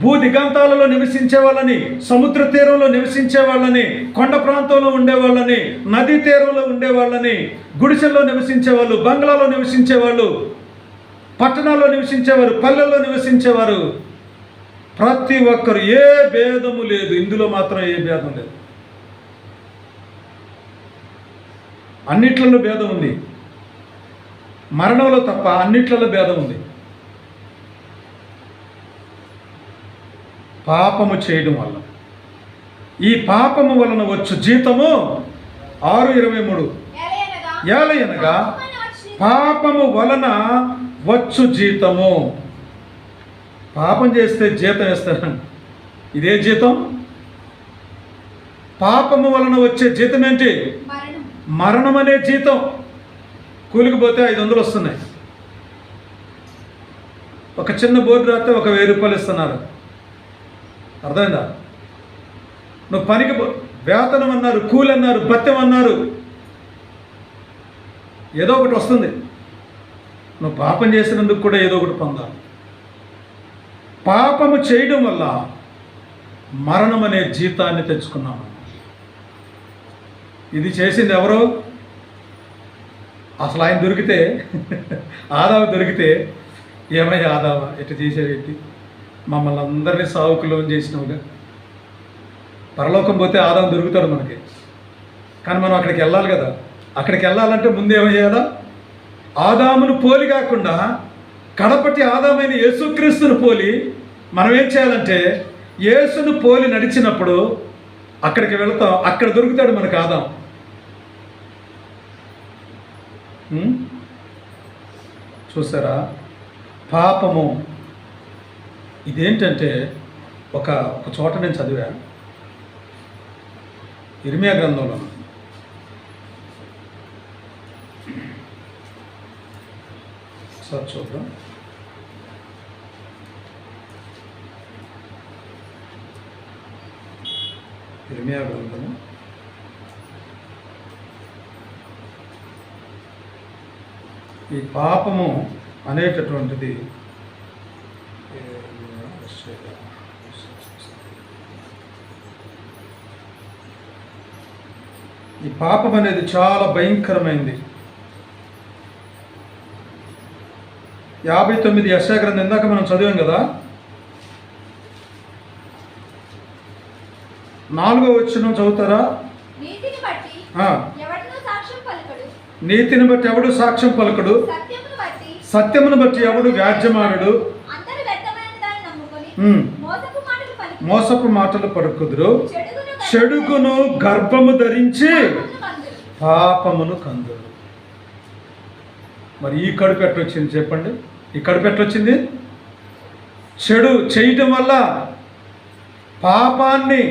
భూ దిగంతాలలో నివసించే వాళ్ళని, సముద్ర తీరంలో నివసించే వాళ్ళని, కొండ ప్రాంతంలో ఉండేవాళ్ళని, నదీ తీరంలో ఉండేవాళ్ళని, గుడిసెల్లో నివసించేవాళ్ళు, బంగ్లాలో నివసించేవాళ్ళు, పట్టణాల్లో నివసించేవారు, పల్లెల్లో నివసించేవారు, ప్రతి ఒక్కరు ఏ భేదము లేదు. ఇందులో మాత్రం ఏ భేదం లేదు. అన్నిట్లలో భేదం ఉంది. మరణంలో తప్ప అన్నిట్లలో భేదం ఉంది. పాపము చేయడం వల్ల, ఈ పాపము వలన వచ్చు జీతము 6:23 ఏలయనగా పాపము వలన వచ్చు జీతము. పాపం చేస్తే జీతం వేస్తారండి. ఇదే జీతం. పాపము వలన వచ్చే జీతం ఏంటి? మరణం అనే జీతం. కూలికి పోతే 500 వస్తున్నాయి. ఒక చిన్న బోర్డు రాస్తే ఒక 1000 రూపాయలు ఇస్తున్నారు. అర్థమైందా? నువ్వు పనికి వేతనం అన్నారు, కూలి అన్నారు, భత్యం అన్నారు, ఏదో ఒకటి వస్తుంది. నువ్వు పాపం చేసినందుకు కూడా ఏదో ఒకటి పొందాలి. పాపము చేయడం వల్ల మరణం అనే జీతాన్ని తెచ్చుకున్నాము. ఇది చేసింది ఎవరో? అసలు ఆయన దొరికితే, ఆదాము దొరికితే, ఏమయ్యా ఆదామా ఎట్లా చేసేది? మమ్మల్ని అందరినీ సావుకు లోన్ చేసినావుగా. పరలోకం పోతే ఆదాము దొరుకుతాడు మనకి, కానీ మనం అక్కడికి వెళ్ళాలి కదా. అక్కడికి వెళ్ళాలంటే ముందు ఏమయ్యాదా? ఆదామును పోలి కాకుండా కడపటి ఆదామైన యేసుక్రీస్తును పోలి మనం ఏం చేయాలంటే యేసును పోలి నడిచినప్పుడు అక్కడికి వెళతాం. అక్కడ దొరుకుతాడు మనకు ఆదాం. చూసారా? పాపము ఇదేంటంటే ఒక చోట నేను చదివా, ఇర్మియా గ్రంథంలో. సార్ చూద్దాం. ఇర్మియా గ్రంథము ఈ పాపము అనేటటువంటిది ఈ పాపం అనేది చాలా భయంకరమైంది. 59 యెషయా గ్రంథం ఇందాక మనం చదివాం కదా. 4వ వచనం చదువుతారా? ఎవడును సాక్ష్యం పలుకడు. నీతిని బట్టి ఎవడు సాక్ష్యం పలుకడు. సత్యమును బట్టి ఎవడు వ్యాజ్యమానుడు. అందరూ వ్యర్థమైన దాన్ని నమ్ముకొని మోసపు మాటలు పలుకుదురు. చెడుగును గర్భము ధరించి పాపమును కందురు. మరి ఈ కడుపు ఎట్టొచ్చింది చెప్పండి? ఈ కడుపు ఎట్టొచ్చింది? చెడు చేయటం వల్ల పాపమనే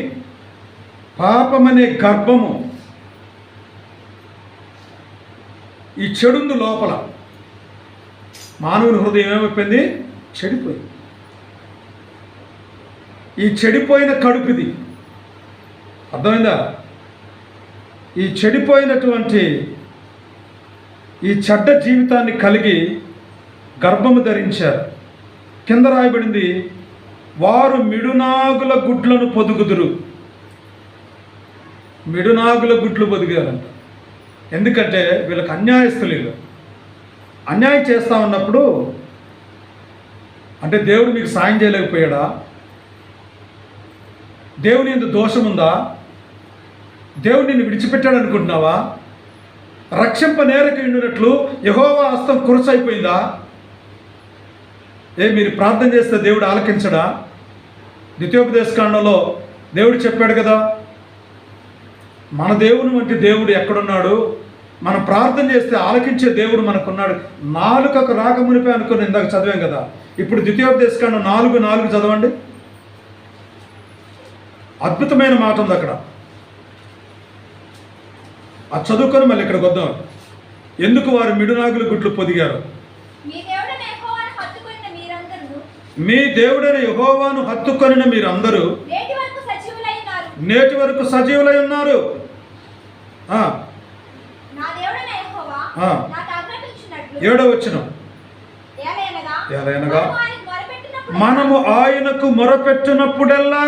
గర్భము, ఈ చెడుంది లోపల. మానవుని హృదయం ఏమైపోయింది? చెడిపోయింది. ఈ చెడిపోయిన కడుపుది. అర్థమైందా? ఈ చెడిపోయినటువంటి ఈ చెడ్డ జీవితాన్ని కలిగి గర్భము ధరించారు. కింద రాయబడింది, వారు మిడునాగుల గుడ్లను పొదుగుదురు. మిడునాగుల గుడ్లు పొదిగారంట. ఎందుకంటే వీళ్ళకి అన్యాయస్తులు. అన్యాయం చేస్తూ ఉన్నప్పుడు అంటే దేవుడు మీకు సాయం చేయలేకపోయాడా? దేవుని యందు దోషం ఉందా? దేవుడు నిన్ను విడిచిపెట్టాడు అనుకుంటున్నావా? రక్షింప నేరకి ఉండినట్లు యెహోవా హస్తం కురసైపోయిందా? మీరు ప్రార్థన చేస్తే దేవుడు ఆలకించడా? ద్వితీయోపదేశకాండంలో దేవుడు చెప్పాడు కదా, మన దేవుని వంటి దేవుడు ఎక్కడున్నాడు? మనం ప్రార్థన చేస్తే ఆలకించే దేవుడు మనకున్నాడు. నాలుకకు రాకమునిపే అనుకుని ఇందాక చదివాం కదా. ఇప్పుడు ద్వితీయోపదేశకాండం 4:4 చదవండి. అద్భుతమైన మాట ఉంది అక్కడ. అది చదువుకొని మళ్ళీ ఇక్కడికి వద్దాం. ఎందుకు వారు మిడునాగుల గుడ్లు పొదిగారు? మీ దేవుడైన యెహోవాను హత్తుకొనిన మీరందరూ నేటి వరకు సజీవులై ఉన్నారు. 7వ వచనం, ఏలయనగా మనము ఆయనకు మొరపెట్టినప్పుడల్లా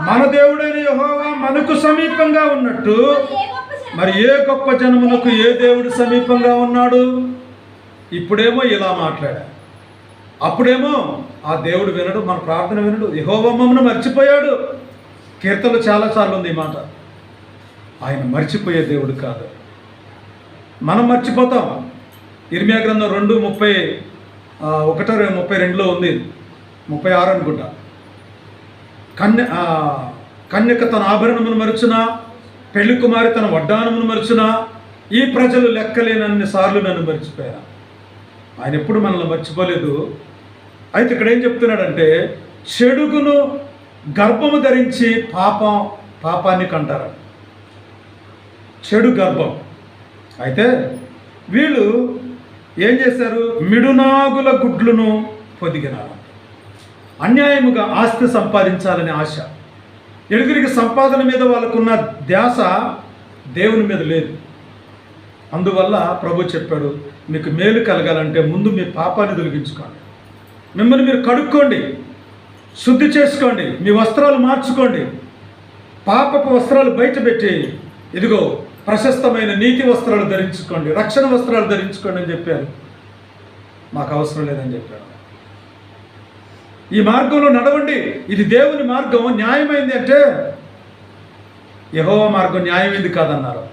మన దేవుడైన యెహోవా మనకు సమీపంగా ఉన్నట్టు మరి ఏ గొప్ప జనమునకు ఏ దేవుడు సమీపంగా ఉన్నాడు? ఇప్పుడేమో ఇలా మాట్లాడా, అప్పుడేమో ఆ దేవుడు వినడు, మన ప్రార్థన వినడు. యెహోవా మమ్మను మర్చిపోయాడు. కీర్తనలు చాలాసార్లు ఉంది ఈ మాట. ఆయన మర్చిపోయే దేవుడు కాదు, మనం మర్చిపోతాం. ఇర్మియా గ్రంథం 2:31-32 ఉంది, 36 అనుకుంటా. కన్యక తన ఆభరణమును మరుచునా, పెళ్లి కుమారి తన వడ్డానమును మరుచునా, ఈ ప్రజలు లెక్కలేనన్ని సార్లు నన్ను మర్చిపోయారు. ఆయన ఎప్పుడు మనల్ని మర్చిపోలేదు. అయితే ఇక్కడ ఏం చెప్తున్నాడంటే, చెడుగును గర్భము ధరించి పాపాన్ని కంటారు. చెడు గర్భం. అయితే వీళ్ళు ఏం చేశారు? మిడునాగుల గుడ్లను పొదిగినారు. అన్యాయముగా ఆస్తి సంపాదించాలనే ఆశ. ఎడుగురికి సంపాదన మీద వాళ్ళకున్న ధ్యాస దేవుని మీద లేదు. అందువల్ల ప్రభు చెప్పాడు, మీకు మేలు కలగాలంటే ముందు మీ పాపాన్ని తొలగించుకోండి, మిమ్మల్ని మీరు కడుక్కోండి, శుద్ధి చేసుకోండి, మీ వస్త్రాలు మార్చుకోండి, పాపపు వస్త్రాలు బయటపెట్టి ఇదిగో ప్రశస్తమైన నీతి వస్త్రాలు ధరించుకోండి, రక్షణ వస్త్రాలు ధరించుకోండి అని చెప్పారు. మాకు అవసరం లేదని చెప్పాడు. ఈ మార్గంలో నడవండి, ఇది దేవుని మార్గం, న్యాయమైంది అంటే యెహోవా మార్గం న్యాయమైంది కాదన్నారు.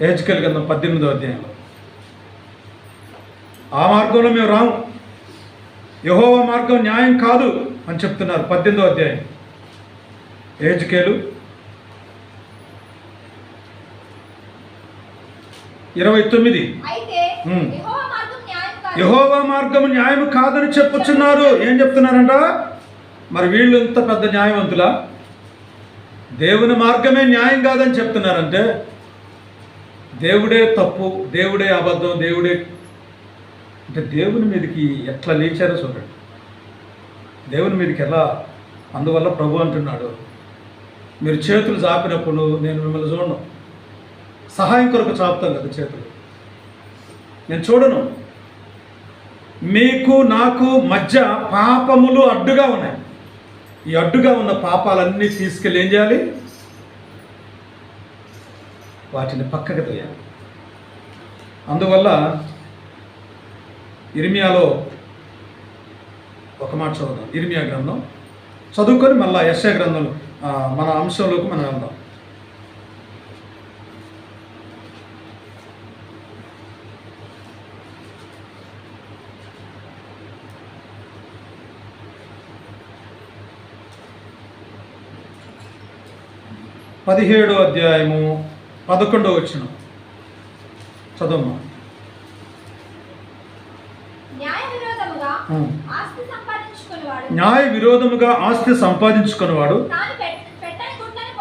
యెహెజ్కేలు గ్రంథం 18వ అధ్యాయంలో ఆ మార్గంలో మేము రాము, యెహోవా మార్గం న్యాయం కాదు అని చెప్తున్నారు. 18వ అధ్యాయం యెహెజ్కేలు 29. యెహోవా మార్గము న్యాయం కాదని చెప్పుచున్నారు. ఏం చెప్తున్నారంట? మరి వీళ్ళు ఇంత పెద్ద న్యాయవంతులా? దేవుని మార్గమే న్యాయం కాదని చెప్తున్నారంటే దేవుడే తప్పు, దేవుడే అబద్ధం, దేవుడే అంటే దేవుని మీదకి ఎట్లా లేచారో చూడండి. దేవుని మీదకి ఎలా. అందువల్ల ప్రభు అంటున్నాడు, మీరు చేతులు చాపినప్పుడు నేను మిమ్మల్ని చూడను. సహాయం కొరకు చాపుతాం కదా చేతులు, నేను చూడను. మీకు నాకు మధ్య పాపములు అడ్డుగా ఉన్నాయి. ఈ అడ్డుగా ఉన్న పాపాలన్నీ తీసుకెళ్ళి ఏం చేయాలి? వాటిని పక్కకు తోయాలి. అందువల్ల ఇర్మియాలో ఒక మాట చదువుదాం. ఇర్మియా గ్రంథం చదువుకొని మళ్ళీ యెషయా గ్రంథం మన అంశంలోకి మనం వెళ్దాం. 17వ అధ్యాయము 11వ వచనం చదవమ్మా. న్యాయ విరోధముగా ఉం. ఆస్తి సంపాదించుకునేవాడు న్యాయ విరోధముగా ఆస్తి సంపాదించుకున్నవాడు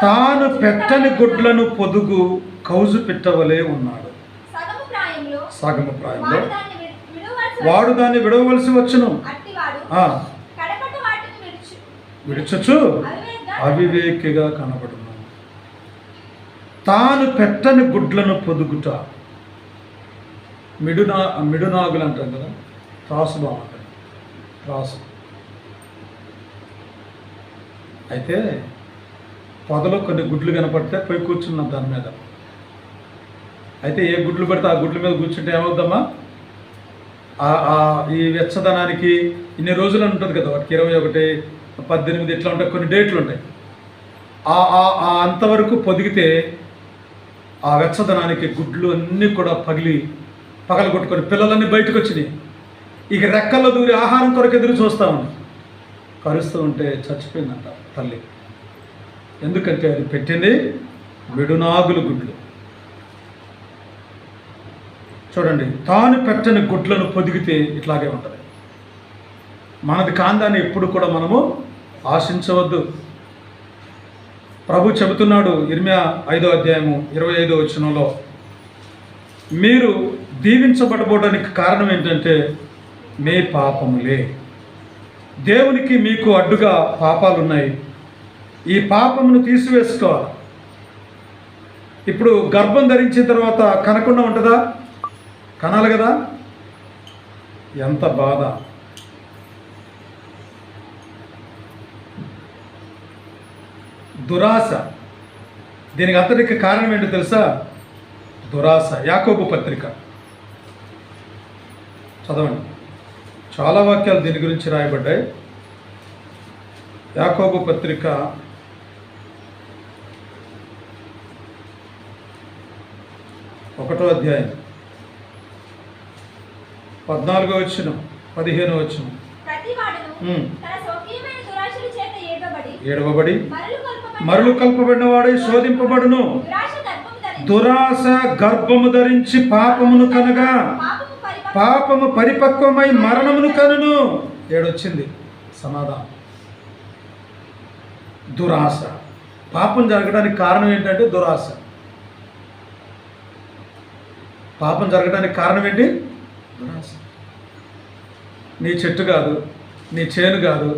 తాను పెట్టని గుడ్లను పొదుగు కౌజు పెట్టవలే ఉన్నాడు. సగము ప్రాయంలో వాడు దాన్ని విడవలసి వచ్చును. ఆ, విడుచుచు అవివేకిగా కనబడును. తాను పెట్టని గుడ్లను పొదుగుట. మిడునాగులు అంటాం కదా, త్రాసు బాగుంటుంది, త్రాసు. అయితే పొదలో కొన్ని గుడ్లు కనపడితే పోయి కూర్చున్నాం దాని మీద. అయితే ఏ గుడ్లు పడితే ఆ గుడ్ల మీద కూర్చుంటే ఏమవుద్దమ్మా, ఈ వెచ్చదనానికి ఇన్ని రోజులు ఉంటుంది కదా, వాటికి 21, 18 ఇట్లా ఉంటాయి, కొన్ని డేట్లు ఉంటాయి. అంతవరకు పొదిగితే ఆ వెచ్చదనానికి గుడ్లు అన్నీ కూడా పగలగొట్టుకొని పిల్లలన్నీ బయటకు వచ్చినాయి. ఇక రెక్కల్లో దూరి ఆహారం కొరకు ఎదురు చూస్తూ ఉంది. కరుస్తూ ఉంటే చచ్చిపోయిందంట తల్లి. ఎందుకంటే అది పెట్టింది మిడునాగులు గుడ్లు. చూడండి, తాను పెట్టని గుడ్లను పొదిగితే ఇట్లాగే ఉంటుంది. మనది కాందాన్ని ఎప్పుడు కూడా మనము ఆశించవద్దు. ప్రభు చెబుతున్నాడు ఇర్మియా 5వ అధ్యాయము 25వ వచనంలో, మీరు దీవించబడబోవడానికి కారణం ఏంటంటే మీ పాపములే. దేవునికి మీకు అడ్డుగా పాపాలు ఉన్నాయి. ఈ పాపమును తీసివేసుకోవాలి. ఇప్పుడు గర్భం ధరించిన తర్వాత కనకుండా ఉంటుందా? కనాలి కదా. ఎంత బాధ. దురాశ. దీనికి అంతటికి కారణం ఏంటో తెలుసా? దురాశ. యాకోబు పత్రిక చదవండి. చాలా వాక్యాలు దీని గురించి రాయబడ్డాయి. యాకోబు పత్రిక 1వ అధ్యాయం 14వ వచనం 15వ వచనం. ఏడవబడి మరలు కల్పబడిన వాడై శోధింపబడును. దురాశ గర్భము ధరించి పాపమును కనగా పాపము పరిపక్వమై మరణమును కనును. ఏడొచ్చింది సమాధానం. దురాశ. పాపం జరగడానికి కారణం ఏంటంటే దురాశ. పాపం జరగడానికి కారణం ఏంటి? దురాశ. నీ చెట్టు కాదు, నీ చేను కాదు.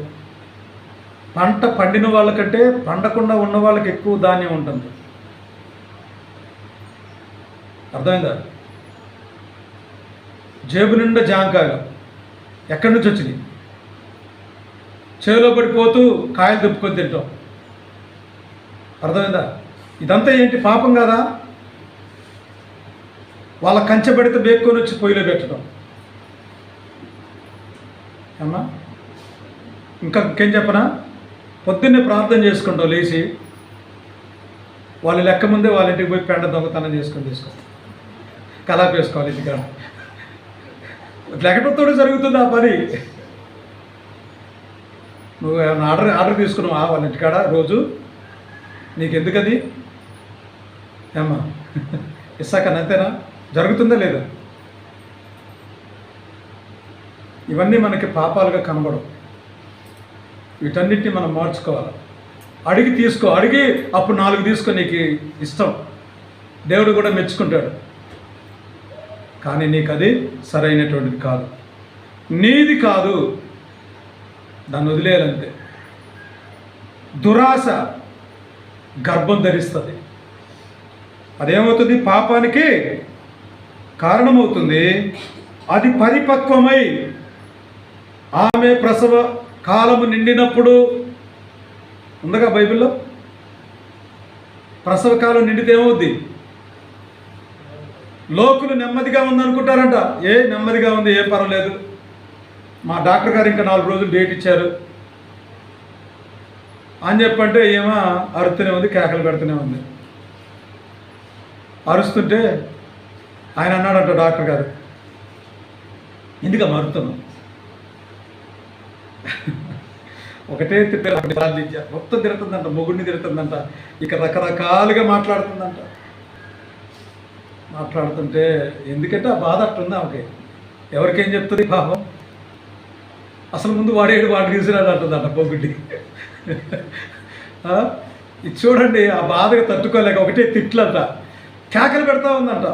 పంట పండిన వాళ్ళకంటే పండకుండా ఉన్న వాళ్ళకి ఎక్కువ ధాన్యం ఉంటుంది. అర్థమైందా? జేబు నిండా జాంకాయలు ఎక్కడి నుంచి వచ్చినాయి? చేలో పడిపోతూ కాయలు తిప్పుకొని తింటాం. అర్థమైందా? ఇదంతా ఏంటి? పాపం కదా. వాళ్ళ కంచె పడితే బేక్కొని వచ్చి పొయ్యిలో పెట్టడం. అమ్మా ఇంకేం చెప్పనా? పొద్దున్నే ప్రార్థన చేసుకుంటాం లేచి, వాళ్ళ లెక్క ముందే వాళ్ళ ఇంటికి పోయి పెండ దొంగతనం తీసుకో కలాపేసుకోవాలి ఇంటికాడ. లెక్కటతో జరుగుతుంది ఆ పని. నువ్వు ఏమైనా ఆర్డర్ తీసుకున్నావా వాళ్ళ ఇంటికాడ రోజు? నీకెందుకది? ఏమ్మా ఇస్సాకని అంతేనా? జరుగుతుందా లేదా? ఇవన్నీ మనకి పాపాలుగా కనబడవు. వీటన్నిటిని మనం మార్చుకోవాలి. అడిగి తీసుకో. అడిగి అప్పుడు 4 తీసుకో. నీకు ఇష్టం, దేవుడు కూడా మెచ్చుకుంటాడు. కానీ నీకు అది సరైనటువంటిది కాదు, నీది కాదు. దాన్ని వదిలేయాలంతే. దురాశ గర్భం ధరిస్తుంది. అదేమవుతుంది? పాపానికి కారణమవుతుంది. అది పరిపక్వమై ఆమె ప్రసవ కాలము నిండినప్పుడు ఉందగా బైబిల్లో. ప్రసవ కాలం నిండితే ఏమవుద్ది? లోకులు నెమ్మదిగా ఉందనుకుంటారంట. నెమ్మదిగా ఉంది, ఏం పర్వాలేదు. మా డాక్టర్ గారు ఇంకా 4 రోజులు డేట్ ఇచ్చారు అని చెప్పంటే ఏమో అరుస్తూనే ఉంది, కేకలు పెడుతూనే ఉంది. అరుస్తుంటే ఆయన అన్నాడంట డాక్టర్ గారు, ఎందుకమ్మా అరుతున్నావు? ఒకటే ప్రార్థించ మొత్తం తిడుతుందంట, మొగుడిని తిడుతుందంట, ఇక రకరకాలుగా మాట్లాడుతుందంట. మాట్లాడుతుంటే ఎందుకంటే ఆ బాధ అట్టుంది ఆమెకి. ఎవరికేం చెప్తుంది పాపం? అసలు ముందు వాడు తీసుకురాడు అంటుందంట మొగుడిని. ఇది చూడండి, ఆ బాధగా తట్టుకోలేక ఒకటే తిట్లంట, కేకలు పెడతా ఉందంట.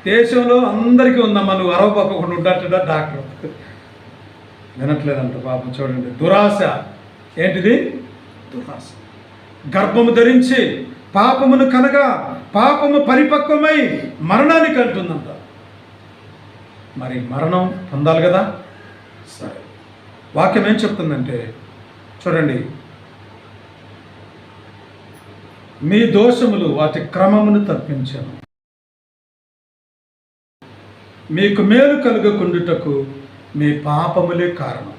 దేశంలో అందరికీ ఉందమ్మా, నువ్వు అరవపక్కకుండా ఉండట డాక్టర్. వినట్లేదంట పాపం. చూడండి, దురాశ. ఏంటిది? దురాశ. గర్భము ధరించి పాపమును కనగా పాపము పరిపక్వమై మరణానికి అంటుందంట. మరి మరణం పొందాలి కదా. సరే, వాక్యం ఏం చెప్తుందంటే చూడండి, మీ దోషములు వాటి క్రమమును తప్పించాను, మీకు మేలు కలుగకుండుటకు మీ పాపములే కారణం.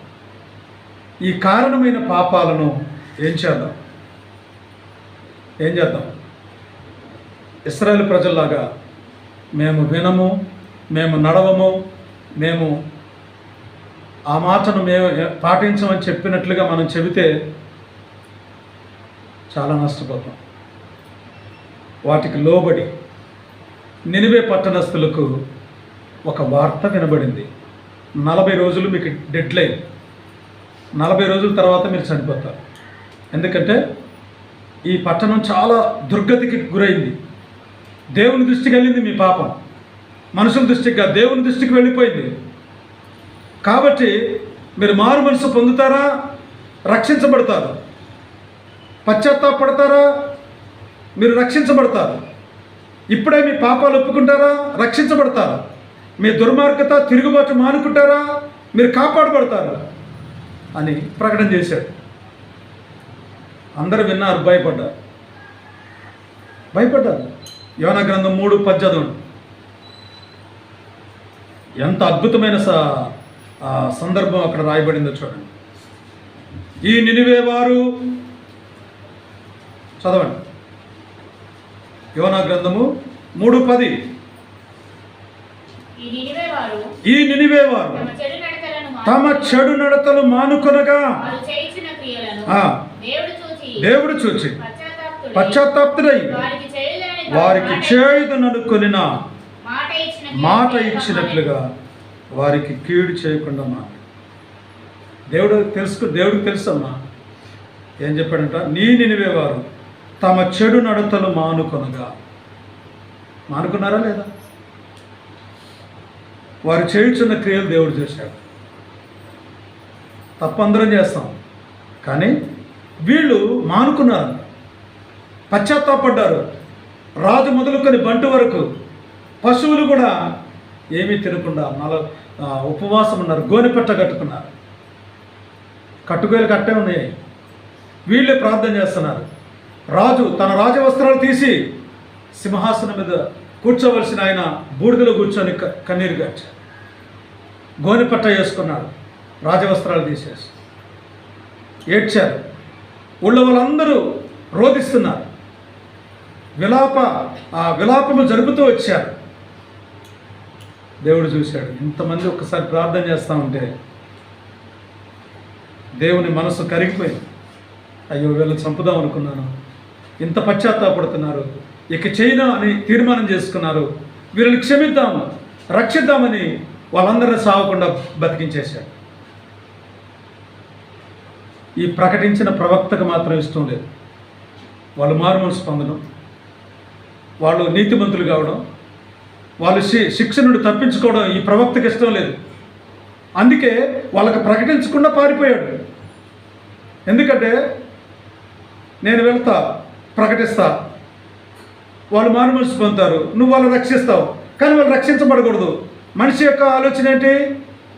ఈ కారణమైన పాపాలను ఏం చేద్దాం? ఇశ్రాయేలు ప్రజల్లాగా మేము వినము, మేము నడవము, మేము ఆ మాటను మేము పాటించమని చెప్పినట్లుగా మనం చెబితే చాలా నష్టపోతాం. వాటికి లోబడి నినివే పట్టణస్థులకు ఒక వార్త వినబడింది. 40 రోజులు మీకు డెడ్ లైన్. 40 రోజుల తర్వాత మీరు చనిపోతారు. ఎందుకంటే ఈ పట్టణం చాలా దుర్గతికి గురైంది. దేవుని దృష్టికి వెళ్ళింది మీ పాపం, మనుషుల దృష్టికి కాదు, దేవుని దృష్టికి వెళ్ళిపోయింది. కాబట్టి మీరు మారు మనసు పొందుతారా? రక్షించబడతారు. పశ్చాత్తాపడతారా? మీరు రక్షించబడతారు. ఇప్పుడే మీ పాపాలు ఒప్పుకుంటారా? రక్షించబడతారు. మీ దుర్మార్గత తిరుగుబాటు మానుకుంటారా? మీరు కాపాడబడతారు అని ప్రకటన చేశాడు. అందరూ విన్నారు, భయపడ్డారు. యోనా గ్రంథం 3:18. ఎంత అద్భుతమైన సందర్భం అక్కడ రాయబడిందో చూడండి. ఈ నినివే వారు, చదవండి, యోనా గ్రంథము 3:10. ఈ నినివే వారు తమ చెడు నడతలు మానుకొనగా దేవుడు చూచి పశ్చాత్తాప్తుడై వారికి చేయుదననుకొని మాట ఇచ్చినట్లుగా వారికి కీడు చేయకుండా దేవుడికి తెలుసమ్మా. ఏం చెప్పాడంట? నీ నినివే వారు తమ చెడు నడతలు మానుకున్నారా లేదా? వారు చేయుచున్న క్రియలు దేవుడు చేశాడు. తప్పందరం చేస్తాం, కానీ వీళ్ళు మానుకున్నారు, పశ్చాత్తాపడ్డారు. రాజు మొదలుకొని బంటు వరకు పశువులు కూడా ఏమీ తినకుండా ఉపవాసం ఉన్నారు, గోనెపెట్ట కట్టుకున్నారు. కట్టుకోలు కట్టే ఉన్నాయి. వీళ్ళే ప్రార్థన చేస్తున్నారు. రాజు తన రాజవస్త్రాలు తీసి సింహాసనం మీద కూర్చోవలసిన ఆయన బూడిదలో కూర్చొని కన్నీరు గార్చారు. గోనెపట్ట వేసుకున్నాడు, రాజవస్త్రాలు తీసేసి ఏడ్చారు. ఊళ్ళో వాళ్ళందరూ రోధిస్తున్నారు, విలాపము జరుపుతూ వచ్చారు. దేవుడు చూశాడు. ఇంతమంది ఒక్కసారి ప్రార్థన చేస్తూ ఉంటే దేవుని మనసు కరిగిపోయింది. అయ్యో, వీళ్ళు చంపుదాం అనుకున్నాను, ఇంత పశ్చాత్తాపడుతున్నారు, ఇక చేయను అని తీర్మానం చేసుకున్నారు, వీళ్ళని క్షమిద్దాము, రక్షిద్దామని వాళ్ళందరినీ సావకుండా బతికించేశాడు. ఈ ప్రకటించిన ప్రవక్తకు మాత్రం ఇష్టం లేదు. వాళ్ళు మారు మనసు పొందడం, వాళ్ళు నీతిమంతులు కావడం, వాళ్ళు శిక్ష నుండి తప్పించుకోవడం ఈ ప్రవక్తకి ఇష్టం లేదు. అందుకే వాళ్ళకి ప్రకటించకుండా పారిపోయాడు. ఎందుకంటే నేను వెళ్తా, ప్రకటిస్తా, వాళ్ళు మారు మనసు పొందుతారు, నువ్వు వాళ్ళు రక్షిస్తావు, కానీ వాళ్ళు రక్షించబడకూడదు. మనిషి యొక్క ఆలోచన ఏంటి?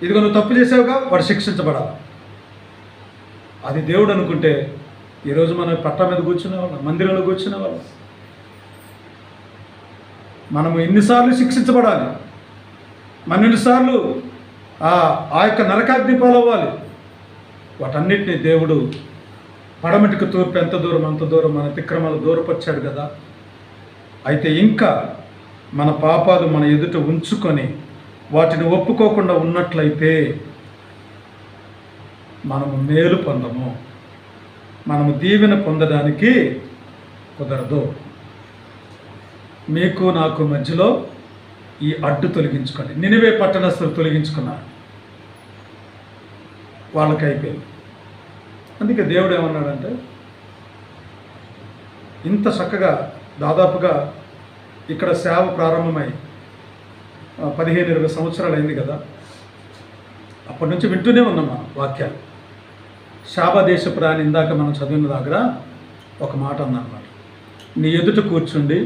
ఇదిగో నువ్వు తప్పు చేసావుగా, వాడు శిక్షించబడాలి. అది దేవుడు అనుకుంటే ఈరోజు మనం పట్టా మీద కూర్చునేవాళ్ళం, మందిరంలో కూర్చునేవాళ్ళం. మనము ఎన్నిసార్లు శిక్షించబడాలి, మన ఎన్నిసార్లు ఆ యొక్క నరకాగ్ని పాలవ్వాలి. వాటన్నిటినీ దేవుడు పడమటికి తూర్పు ఎంత దూరం అంత దూరం మన అతిక్రమాలు దూరపరిచాడు కదా. అయితే ఇంకా మన పాపాలు మన ఎదుట ఉంచుకొని వాటిని ఒప్పుకోకుండా ఉన్నట్లయితే మనము మేలు పొందము, మనము దీవెన పొందడానికి కుదరదు. మీకు నాకు మధ్యలో ఈ అడ్డు తొలగించుకోండి. నినివే పట్టణస్థులు తొలగించుకున్నారు, వాళ్ళకి అయిపోయింది. అందుకే దేవుడు ఏమన్నాడంటే, ఇంత చక్కగా దాదాపుగా ఇక్కడ సేవ ప్రారంభమై 15-20 సంవత్సరాలు అయింది కదా, అప్పటి నుంచి వింటూనే ఉన్నాం మనం వాక్యాలు. శాబదేశపు రాణి ఇందాక మనం చదివిన దగ్గర ఒక మాట ఉందన్నమాట, నీ ఎదుట కూర్చుండి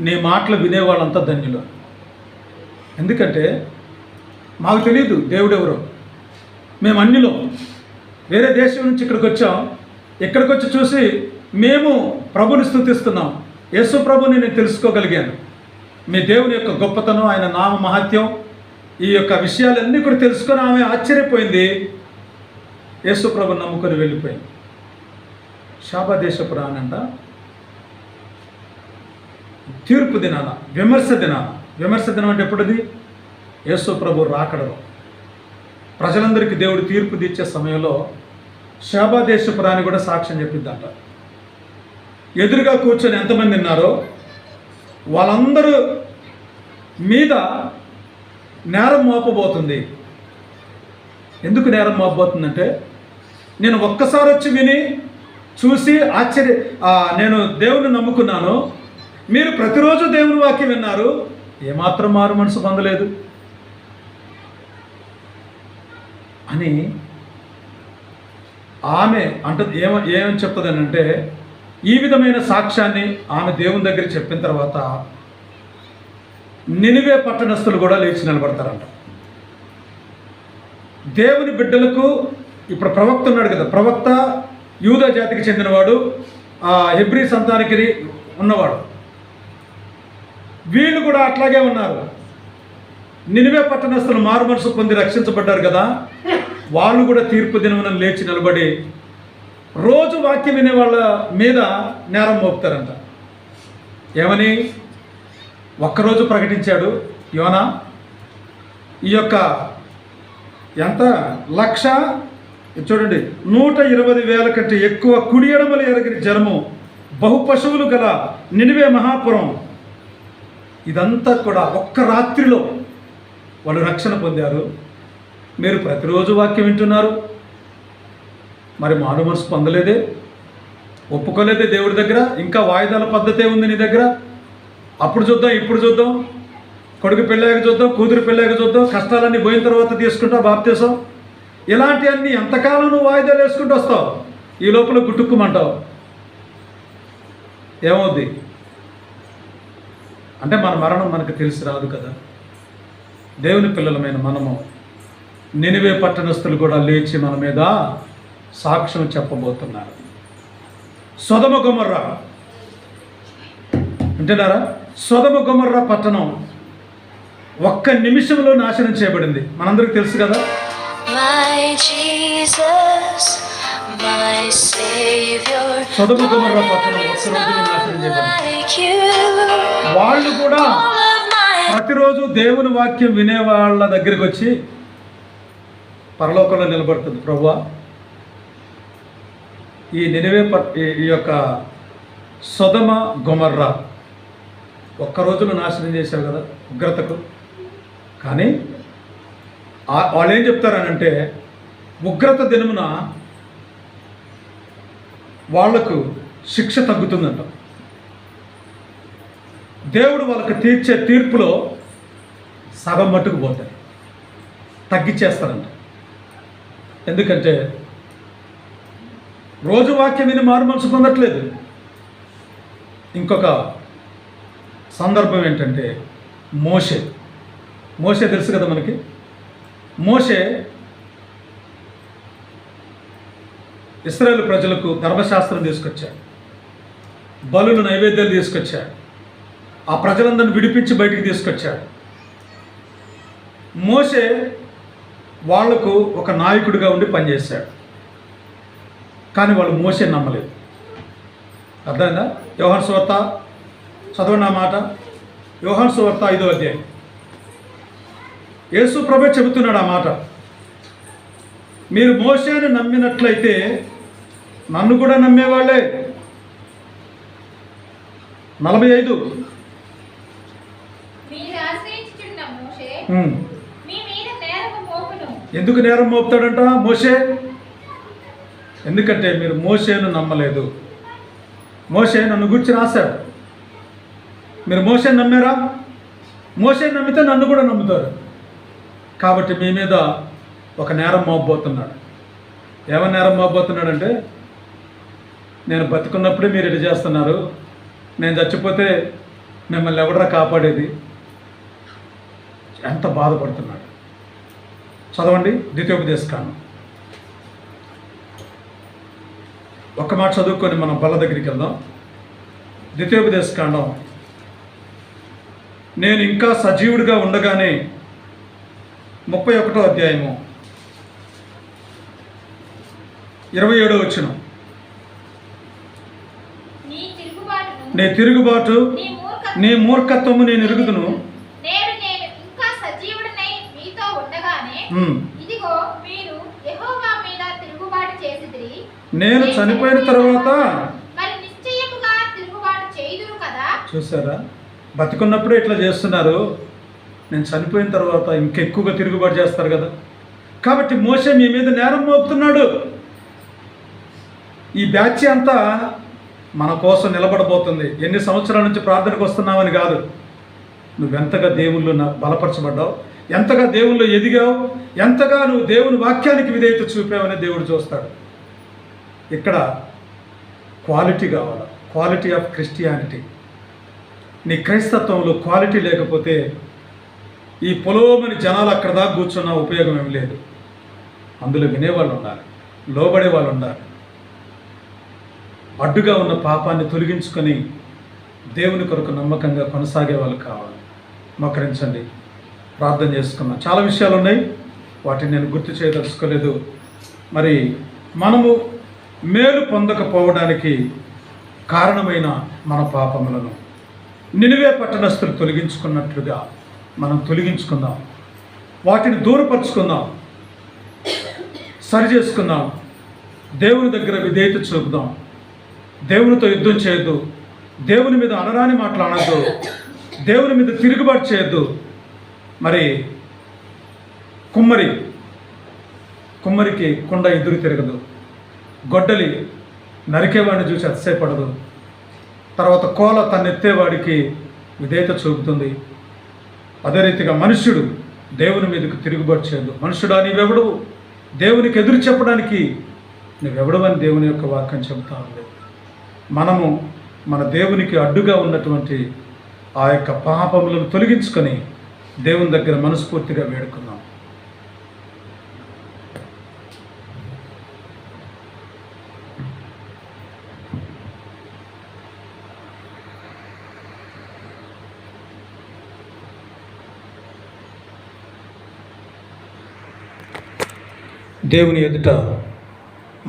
నీ మాటలు వినేవాళ్ళంతా ధన్యులు. ఎందుకంటే మాకు తెలియదు దేవుడు ఎవరో, మేము అన్యులో వేరే దేశం నుంచి ఇక్కడికి వచ్చాం. ఇక్కడికి వచ్చి చూసి మేము ప్రభుని స్తుతిస్తున్నాం, యేసు ప్రభుని నేను తెలుసుకోగలిగాను. మీ దేవుని యొక్క గొప్పతనం, ఆయన నామ మహత్యం, ఈ యొక్క విషయాలన్నీ కూడా తెలుసుకొని ఆమె ఆశ్చర్యపోయింది. యేసు ప్రభుని నమ్ముకొని వెళ్ళిపోయింది. శాబదేశపు రానంట తీర్పు దినాన, విమర్శ దినాన. విమర్శ దినం అంటే ఎప్పుడుది? యేసు ప్రభు రాకడలో ప్రజలందరికీ దేవుడు తీర్పు తీర్చే సమయంలో శాబదేశపు రాణి కూడా సాక్ష్యం చెప్పిందంట. ఎదురుగా కూర్చొని ఎంతమంది ఉన్నారో వాళ్ళందరూ మీద నేరం మోపబోతుంది. ఎందుకు నేరం మోపబోతుందంటే, నేను ఒక్కసారి వచ్చి విని చూసి నేను దేవుని నమ్ముకున్నాను, మీరు ప్రతిరోజు దేవుని వాక్యం విన్నారు, ఏమాత్రం మారు మనసు పొందలేదు అని ఆమె అంటది. ఏమని చెప్తుంది అంటే, ఈ విధమైన సాక్ష్యాన్ని ఆమె దేవుని దగ్గర చెప్పిన తర్వాత నినివే పట్టణస్థులు కూడా లేచి నిలబడతారంట. దేవుని బిడ్డలకు ఇప్పుడు ప్రవక్త ఉన్నాడు కదా, ప్రవక్త యూదా జాతికి చెందినవాడు, హెబ్రీ సంతానికి ఉన్నవాడు. వీళ్ళు కూడా అట్లాగే ఉన్నారు. నినివే పట్టణస్థులు మారు మనసు పొంది రక్షించబడ్డారు కదా, వాళ్ళు కూడా తీర్పు దినమున లేచి నిలబడి రోజు వాక్యం వినే వాళ్ళ మీద నేరం మోపుతారంట. ఏమని? ఒక్కరోజు ప్రకటించాడు యోనా, ఈ యొక్క ఎంత 1,00,000 చూడండి, 120,000 కంటే ఎక్కువ కుడి ఎడమలు ఎరగిన జనము, బహు పశువులు గల నినివే మహాపురం, ఇదంతా కూడా ఒక్క రాత్రిలో వాళ్ళు రక్షణ పొందారు. మీరు ప్రతిరోజు వాక్యం వింటున్నారు, మరి మారు మనసు పొందలేదే, ఒప్పుకోలేదే దేవుడి దగ్గర. ఇంకా వాయిదాల పద్ధతే ఉంది నీ దగ్గర. అప్పుడు చూద్దాం, ఇప్పుడు చూద్దాం, కొడుకు పెళ్ళాక చూద్దాం, కూతురు పెళ్ళాక చూద్దాం, కష్టాలన్నీ పోయిన తర్వాత తీసుకుంటావు బాప్తీసం. ఇలాంటివన్నీ ఎంతకాలం నువ్వు వాయిదాలు వేసుకుంటూ వస్తావు, ఈ లోపల గుట్టుక్కుమంటావు. ఏమవుద్ది అంటే, మన మరణం మనకు తెలిసి రాదు కదా. దేవుని పిల్లలమైన మనము నినివే పట్టణస్థులు కూడా లేచి మన మీద సాక్ష్యం చెప్పబోతున్నారు. సొదొమ గొమొర్రా అంటున్నారా? సొదొమ గొమొర్రా పట్టణం ఒక్క నిమిషంలో నాశనం చేయబడింది. మనందరికీ తెలుసు కదా. సొదొమ గొమొర్రా పట్టణం ఒక్క రోజులో నాశనం చేయబడింది. వాళ్ళు కూడా ప్రతిరోజు దేవుని వాక్యం వినే వాళ్ళ దగ్గరికి వచ్చి పరలోకంలో నిలబడుతుంది, ప్రభువా ఈ నినివే ఈ యొక్క సొదొమ గొమొర్రా ఒక్క రోజులో నాశనం చేశావు కదా ఉగ్రతకు. కానీ వాళ్ళు ఏం చెప్తారనంటే, ఉగ్రత దినమున వాళ్లకు శిక్ష తగ్గుతుందంట. దేవుడు వాళ్ళకి తీర్చే తీర్పులో సగం మట్టుకు పోతాయి, తగ్గించేస్తారంట. ఎందుకంటే రోజు వాక్యం విని మారు మనసు పొందట్లేదు. ఇంకొక సందర్భం ఏంటంటే, మోషే తెలుసు కదా మనకి. మోషే ఇశ్రాయేలు ప్రజలకు ధర్మశాస్త్రం తీసుకొచ్చాడు, బలులు నైవేద్యాలు తీసుకొచ్చాడు, ఆ ప్రజలందరిని విడిపించి బయటికి తీసుకొచ్చాడు. మోషే వాళ్లకు ఒక నాయకుడిగా ఉండి పనిచేశాడు. కానీ వాళ్ళు మోషే నమ్మలేదు. అర్థమైందా? యోహాను సువార్త చదవండి ఆ మాట. యోహాను సువార్త 5వ అధ్యాయం. యేసు ప్రభువే చెబుతున్నాడు ఆ మాట. మీరు మోషేను నమ్మినట్లయితే నన్ను కూడా నమ్మేవాళ్ళే. 45. మీరు ఆశ్రయించుచున్న మోషే మీ మీద నేరము మోపును. ఎందుకు నేరం మోపుతాడంట మోషే? ఎందుకంటే మీరు మోషేను నమ్మలేదు. మోషే నన్ను గురించి రాశాడు. మీరు మోషేను నమ్మారా? మోషేను నమ్మితే నన్ను కూడా నమ్ముతారు. కాబట్టి మీ మీద ఒక నేరం మోపబోతున్నాడు. ఏమని నేరం మోపబోతున్నాడంటే, నేను బతుకున్నప్పుడే మీరు ఇది చేస్తున్నారు, నేను చచ్చిపోతే మిమ్మల్ని ఎవడరా కాపాడేది? ఎంత బాధపడుతున్నాడు. చదవండి ద్వితీయోపదేశకాండం. ఒక్క మాట చదువుకొని మనం బల్ల దగ్గరికి వెళ్దాం. ద్వితీయోపదేశకాండం. నేను ఇంకా సజీవుడిగా ఉండగానే 31వ అధ్యాయము 27వ వచనం. నీ తిరుగుబాటు నీ మూర్ఖత్వము నేను ఎరుగుదును. నేను ఇంకా సజీవుడనై మీతో ఉండగానే ఇదిగో మీరు యెహోవా మీద తిరుగుబాటు చేసిదిరి. నేను చనిపోయిన తర్వాత మరి నిశ్చయముగా తిరుగుబాటు చేయుదురు కదా. చూసారా, బతికున్నప్పుడే ఇట్లా చేస్తున్నారు, నేను చనిపోయిన తర్వాత ఇంకెక్కువగా తిరుగుబాటు చేస్తారు కదా. కాబట్టి మోషే మీ మీద నేరం మోపుతున్నాడు. ఈ బ్యాచ్ అంతా మన కోసం నిలబడబోతుంది. ఎన్ని సంవత్సరాల నుంచి ప్రార్థనకు వస్తున్నావని కాదు, నువ్వెంతగా దేవుళ్ళు బలపరచబడ్డావు, ఎంతగా దేవుళ్ళు ఎదిగావు, ఎంతగా నువ్వు దేవుని వాక్యానికి విధేయత చూపావని దేవుడు చూస్తాడు. ఇక్కడ క్వాలిటీ కావాలి, క్వాలిటీ ఆఫ్ క్రిస్టియానిటీ. నీ క్రైస్తత్వంలో క్వాలిటీ లేకపోతే ఈ పొలోమని జనాలు అక్కడ దాకా కూర్చున్న ఉపయోగం ఏమి లేదు. అందులో వినేవాళ్ళు ఉండాలి, లోబడే వాళ్ళు ఉండాలి. అడ్డుగా ఉన్న పాపాన్ని తొలగించుకొని దేవుని కొరకు నమ్మకంగా కొనసాగే వాళ్ళు కావాలి. మోకరించండి, ప్రార్థన చేసుకున్నాం. చాలా విషయాలు ఉన్నాయి, వాటిని నేను గుర్తు చేయదలుచుకోలేదు. మరి మనము మేలు పొందకపోవడానికి కారణమైన మన పాపములను నినివే పట్టణస్థులు తొలగించుకున్నట్లుగా మనం తొలగించుకుందాం, వాటిని దూరపరుచుకుందాం, సరి చేసుకుందాం. దేవుని దగ్గర విధేయత చూపుదాం. దేవునితో యుద్ధం చేయొద్దు, దేవుని మీద అనరాని మాటలు అనొద్దు, దేవుని మీద తిరుగుబాటు చేయొద్దు. మరి కుమ్మరికి కుండ ఎదురు తిరగదు, గొడ్డలి నరికేవాడిని చూసి అతిశయపడదు, తర్వాత కోల తన్నెత్తేవాడికి విధేయత చూపుతుంది. అదే రీతిగా మనుష్యుడు దేవుని మీదకు తిరుగుబాటు చేయదు. మనుష్యుడా నీవెవడు, దేవునికి ఎదురు చెప్పడానికి నువ్వెవడు అని దేవుని యొక్క వాక్యం చెబుతా ఉంది. మనము మన దేవునికి అడ్డుగా ఉన్నటువంటి ఆ యొక్క పాపములను తొలగించుకొని దేవుని దగ్గర మనస్ఫూర్తిగా వేడుకుందాం. దేవుని ఎదుట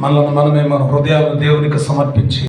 మనమే మన హృదయాలను దేవునికి సమర్పించి